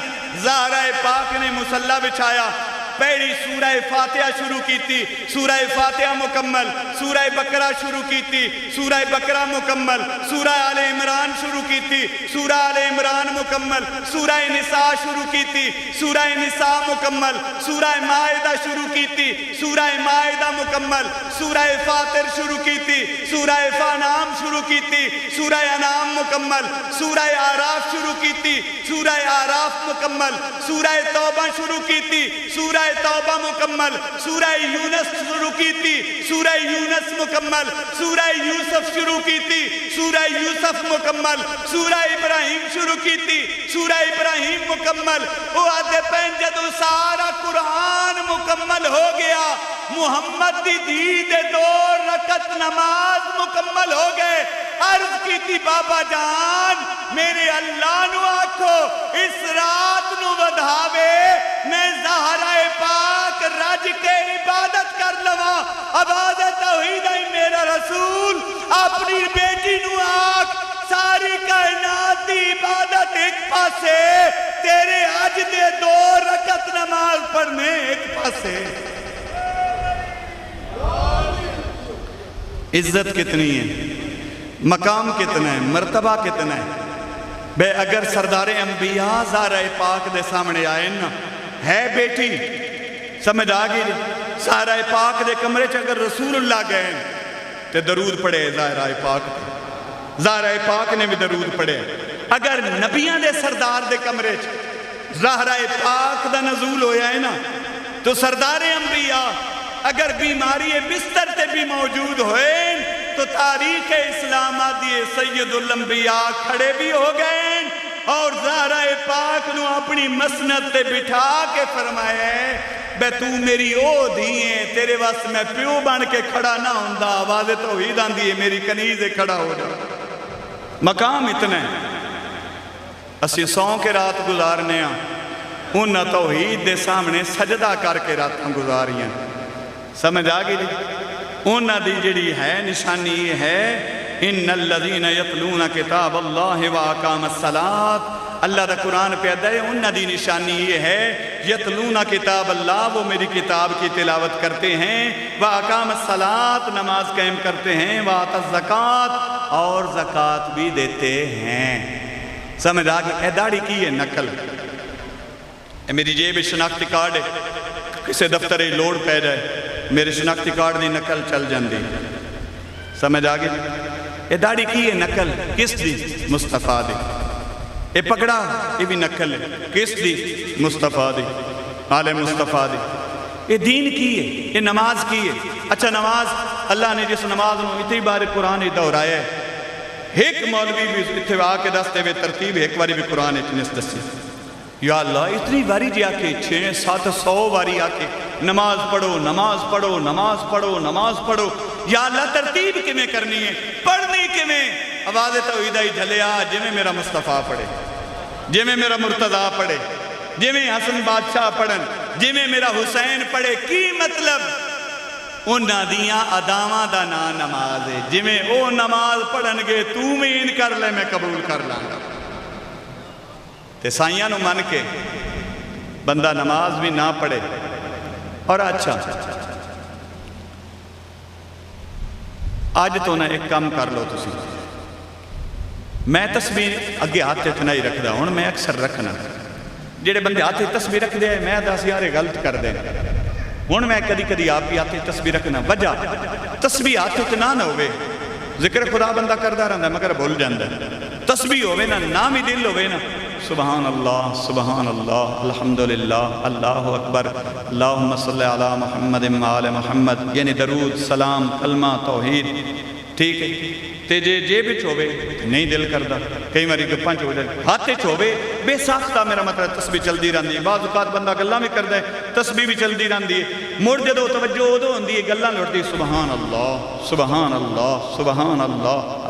Speaker 1: زہرہ پاک نے مصلی بچھایا پہلی سورہ فاتحہ شروع کیتی سورہ فاتحہ مکمل سورہ بقرہ شروع کیتی سورہ بقرہ مکمل سورہ آل عمران شروع کیتی سورہ آل عمران مکمل سورہ نساء شروع کیتی سورہ نساء مکمل سورہ مائدہ شروع کیتی سورہ مائدہ مکمل سورہ فاطر شروع کیتی سورہ فانام شروع کیتی سورہ انام مکمل سورہ آراف شروع کیتی سورہ آراف مکمل سورہ توبہ شروع کیتی سورہ توبہ مکمل سورہ یونس شروع کیتی سورہ یونس مکمل سورہ یوسف شروع کیتی سورہ یوسف مکمل سورہ ابراہیم شروع کیتی سورہ ابراہیم مکمل وہ آدھے پہن جدو سارا قرآن مکمل ہو گیا محمد دی دید 2 رکعت نماز مکمل ہو گئے عرض کی تھی بابا جان میرے اللہ نو آکھو اس رات نو ودھاوے میں زہرہ پاک رج کے عبادت کر لوا آواز توحید ہے میرا رسول اپنی بیٹی نو آکھ ساری کائنات دی عبادت ایک پاسے تیرے آج دے 2 رکعت نماز پڑھنے ایک پاسے عزت کتنی ہے مقام کتنا ہے مرتبہ کتنا ہے بے اگر سردار انبیاء زہرہ پاک دے سامنے آئے نا ہے بیٹی سمجھ آگئی زہرہ پاک دے کمرے چ اگر رسول اللہ گئے تے درود پڑھے زہرہ پاک تے زہرہ پاک نے بھی درود پڑھے اگر نبیان دے سردار دے کمرے چ زہرہ پاک دا نزول ہویا ہے نا تو سردار انبیاء اگر بیماری بستر تے بھی موجود ہوئے تو تاریخ اسلام آدھی سید الانبیاء کھڑے بھی ہو گئے اور زہرہ پاک نو اپنی مسند تے بٹھا کے فرمائے بے تو میری او دھیئے تیرے واسطے میں پیو بن کے کھڑا نہ ہوندہ آواز توحید آندھی ہے میری کنیزے کھڑا ہو جا مقام اتنا ہے اسی 100 کے رات گزارنے ہیں انہا توحید دے سامنے سجدہ کر کے راتاں گزاری ہیں سمجھ آگئی جی انہا دی جڑی ہے نشانی ہے ان الذین یتلون کتاب اللہ واقام الصلاۃ اللہ دا قرآن پیدا ہے انہا دی نشانی یہ ہے یتلون کتاب اللہ وہ میری کتاب کی تلاوت کرتے ہیں واقام الصلاۃ نماز قائم کرتے ہیں وآت الزکاۃ اور زکاة بھی دیتے ہیں سمجھ آگئی اے داڑھی کی ہے نقل اے میری جیب شناختی کارڈ ہے کسے دفتر لوڑ پہ جائے میرے شناختی کارڈ دی نقل چل جاندی سمجھ آگئی اے داڑھی کی ہے نقل کس دی مصطفیٰ دی اے پکڑا یہ بھی نقل ہے کس دی مصطفیٰ دی آل مصطفیٰ دی اے دین کی ہے اے نماز کی ہے اچھا نماز اللہ نے جس نماز نو اتنی بار قرآن دہرایا ہے ایک مولوی بھی اتفاق کے دستے ہوئے ترتیب ایک باری بھی قرآن اتنی دستی یا اللہ اتنی باری جی آکے 600-700 باری آکے نماز پڑھو نماز پڑھو نماز پڑھو نماز پڑھو یا اللہ ترتیب کمیں کرنی ہے پڑھنی کمیں آواز توحید ہی جھلیا جمیں میرا مصطفیٰ پڑھے جمیں میرا مرتضیٰ پڑھے جمیں حسن بادشاہ پڑھن جمیں میرا حسین پڑھے کی مطلب انہاں دیاں ادامہ دا نا نماز ہے جمیں او نماز پڑھن گے تو میں ان کر لے میں قبول کر لانگا تے سائیاں نو من کے بندہ نماز بھی نہ پڑھے اور اچھا آج تو نہ ایک کام کر لو تسی میں تسبیح اگے ہاتھ اتنا ہی رکھ دا ہوں میں اکثر رکھنا جیڑے بندے ہاتھ تسبیح رکھ دے میں دس یارے غلط کر دے ہوں میں کدی کدی آپ کی ہاتھ تسبیح رکھنا وجہ تسبیح ہاتھ اتنا نہ ہوئے ذکر خدا بندہ کردہ رہندا مگر بھول جاندہ تسبیح ہوئے نا نام ہی دل ہوئے نا سبحان اللہ الحمدللہ اللہ اکبر اللہم صلی علی محمد وعلی محمد، یعنی درود سلام کلمہ توحید، ٹھیک ہے تے جے بچ ہوئے نہیں دل کردہ، کئی ماری گپاں چھو جائے ہاتھے چھوڑے بے ساختہ، میرا مطلب تسبیح چل دی رہن دی، بعض اوقات بندہ گلہ میں کردہ ہے تسبیح بھی چل دی رہن دی، مڑ جدو توجہ ادو ہوں دی گلہ لوٹ دی سبحان اللہ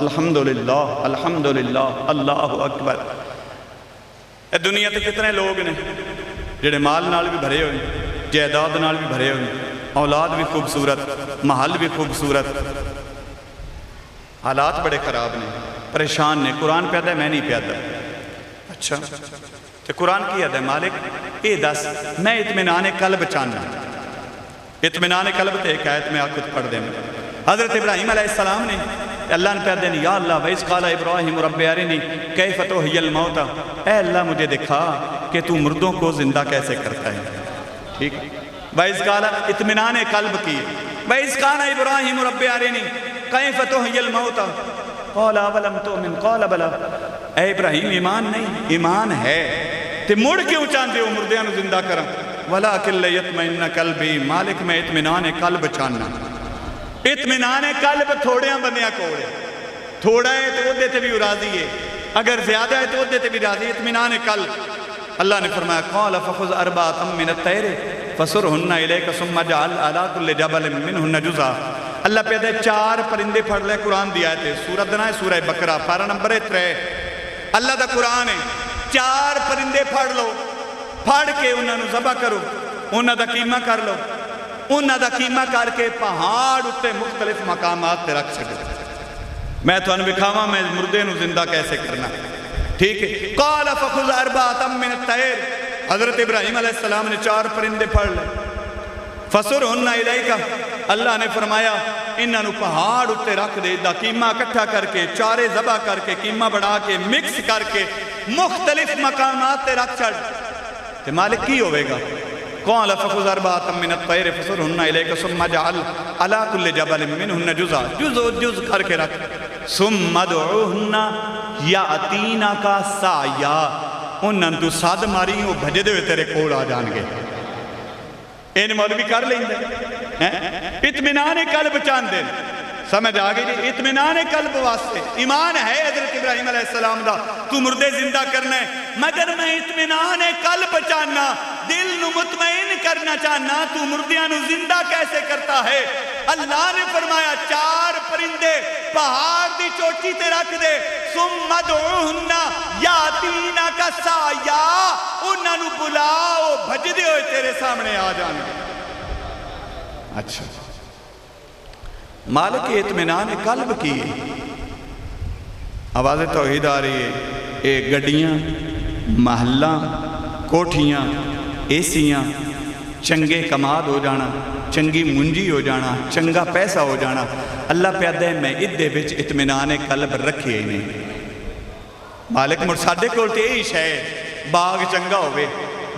Speaker 1: الحمدللہ الحمدللہ اللہ اکبر۔ اے دنیا تے کتنے لوگ نے جڑے مال نال بھی بھرے ہوئے، جائیداد نال بھی بھرے ہوئے، اولاد بھی خوبصورت، محل بھی خوبصورت، حالات بڑے خراب نے، پریشان نے، قرآن پیدا ہے میں نہیں پیدا۔ اچھا تو قرآن کی یاد ہے مالک اے دس میں اطمینان قلب چاہنا، اطمینان قلب تے ایک آیت میں آپ خود پڑھ دیں۔ حضرت ابراہیم علیہ السلام نے اللہ نے پیدا دیں، یا اللہ وَإِذْ قَالَ إِبْرَاهِيمُ رَبِّ أَرِنِي كَيْفَ تُحْيِي الْمَوْتَى، اے اللہ مجھے دکھا کہ تو مردوں کو زندہ کیسے کرتا ہے، ٹھیک ہے۔ وَإِذْ قَالَ اطمینان قلب کی، وَإِذْ قَالَ إِبْرَاهِيمُ رَبِّ أَرِنِي كَيْفَ تُحْيِي الْمَوْتَى قَالَ أَوَلَمْ تُؤْمِنْ قَالَ بَلَىٰ، اے ابراہیم ایمان نہیں، ایمان ہے تے مڑ کیوں چاہتے ہو مردیاں نو زندہ کرا، وَلَٰكِن لِيَطْمَئِنَّ قَلْبِي، مالک میں اطمینان قلب چاہنا۔ اطمینان قلب تھوڑیاں بندیاں کوڑے، تھوڑا ہے تو وہ دیتے بھی راضی ہے، اگر زیادہ ہے تو وہ دیتے بھی راضی ہے، اطمینان قلب۔ اللہ نے فرمایا قَالَ فَخُذْ أَرْبَعَةً مِّنَ الطَّيْرِ فَصُرْهُنَّ إِلَيْكَ ثُمَّ اجْعَلْ عَلَىٰ كُلِّ جَبَلٍ مِّنْهُنَّ جُزْءًا۔ اللہ پیدا ہے 4 پرندے پڑھ لے، قرآن دی آیت ہے، سورت دنا ہے سورہ بقرہ پارہ نمبر 3، اللہ دا قرآن ہے، 4 پرندے پڑھ لو، پڑھ کے انہاں نو ذبح کرو، انہاں دا قیمہ کر لو، انہاں دا قیمہ کر کے پہاڑ اتے مختلف مقامات تے رکھ سکتے۔ میں تو انہوں بکھاواں میں مردے نو زندہ کیسے کرنا، ٹھیک ہے۔ قَالَ فَخُذْ أَرْبَعَةً مِّنَ الطَّيْرِ، حضرت ابراہیم علیہ السلام نے 4 پرندے پڑھ لے، فَصُرْهُنَّ إِلَيْكَ، اللہ نے فرمایا انہاں نو پہاڑ اتے رکھ دے، دا قیمہ اکٹھا کر کے، چارے ذبح کر کے، قیمہ بڑھا کے، مکس کر کے مختلف مقامات تے رکھ چھڑ، تے مالک کی ہوئے گا؟ قَالَ فَخُذْ أَرْبَعَةً مِّنَ الطَّيْرِ فَصُرْهُنَّ إِلَيْكَ ثُمَّ اجْعَلْ عَلَىٰ كُلِّ جَبَلٍ مِّنْهُنَّ جُزْءًا، جز کر کے رکھ، ثُمَّ ادْعُوهُنَّ يَأْتِينَكَ سَعْيًا، انہاں تو ساد ماری وہ بھجے دے ہوئے تیرے کوڑ آ جان گے۔ این مولوی کر لیں گے، اطمینان قلب چاند دیں، سمجھ آگئی جی، اطمینان قلب واسطے ایمان ہے حضرت ابراہیم علیہ السلام دا، تو مردے زندہ کرنا ہے، مگر میں اطمینان قلب چاہنا، دل نو مطمئن کرنا چاہنا، تو مردیاں نو زندہ کیسے کرتا ہے؟ اللہ نے فرمایا 4 پرندے پہاڑ دی چوٹی تے رکھ دے، ثم ادعوهن یاتینک سعیا، انہاں نو بلاؤ بھج دے ہوئے تیرے سامنے آ جانے۔ اچھا مالک اطمینان قلب کی آواز توحید آ رہی ہے، اے گڈیاں، محلہ، کوٹھیاں، ایسیاں، چنگے کماد ہو جانا، چنگی منجی ہو جانا، چنگا پیسہ ہو جانا، اللہ پیدا ہے میں ادھے بچ اطمینان قلب رکھے ہی نہیں۔ مالک مرسادے کولتے یہی شاید باغ چنگا ہوئے،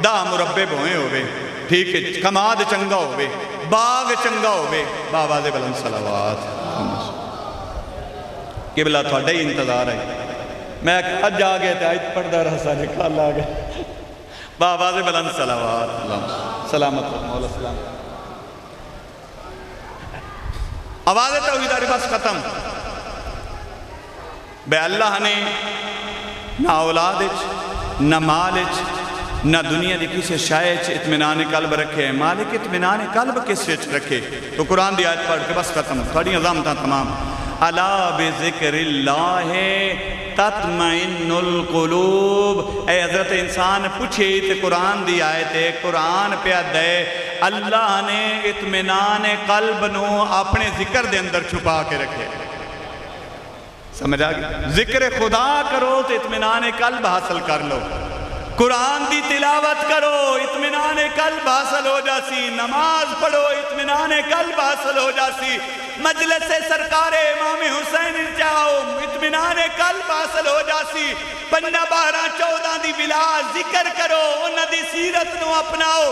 Speaker 1: دا مربے بوئے ہوئے، ٹھیک ہے، کماد چنگا ہوئے، باغ چنگا ہوئے، بابا دے بلند صلوات، قبلہ تھوڑا ہی انتظار ہے، میں اج آ گئے تھے آیت پڑھدا رہا سارے کھال آ گئے، بابا دے بلند صلوات، سلامت مولا سلام۔ آواز توحید آ رہی بس ختم، بے اللہ نے نہ اولادچ نہ مالچ نہ دنیا دی کسی شائچ اطمینان قلب رکھے ہیں، مالک اطمینان قلب کس وچ رکھے؟ تو قرآن دی آیت پڑھ کے بس ختم، تھوڑی عظامتاں تمام۔ الا بذکر اللہ تطمئن القلوب، اے حضرت انسان پوچھے تے قرآن دی آیت ہے، قرآن پہ دے اللہ نے اطمینان قلب نو اپنے ذکر دے اندر چھپا کے رکھے، سمجھ آگئی؟ ذکر خدا کرو تو اطمینان قلب حاصل کر لو، قرآن دی تلاوت کرو اطمینان قلب حاصل ہو جاسی، نماز پڑھو اطمینان قلب حاصل ہو جاسی، مجلس سرکار امام حسین چاہو اطمینان قلب حاصل ہو جاسی، 15 12 14 دی بلا ذکر کرو، انہ دی سیرت نو اپناؤ،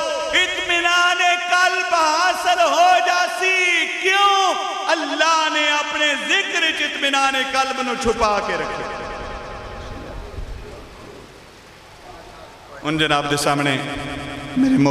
Speaker 1: اطمینان قلب حاصل ہو جاسی۔ کیوں؟ اللہ نے اپنے ذکر اطمینان قلب نو چھپا کے رکھے، ہن جناب دے سامنے میرے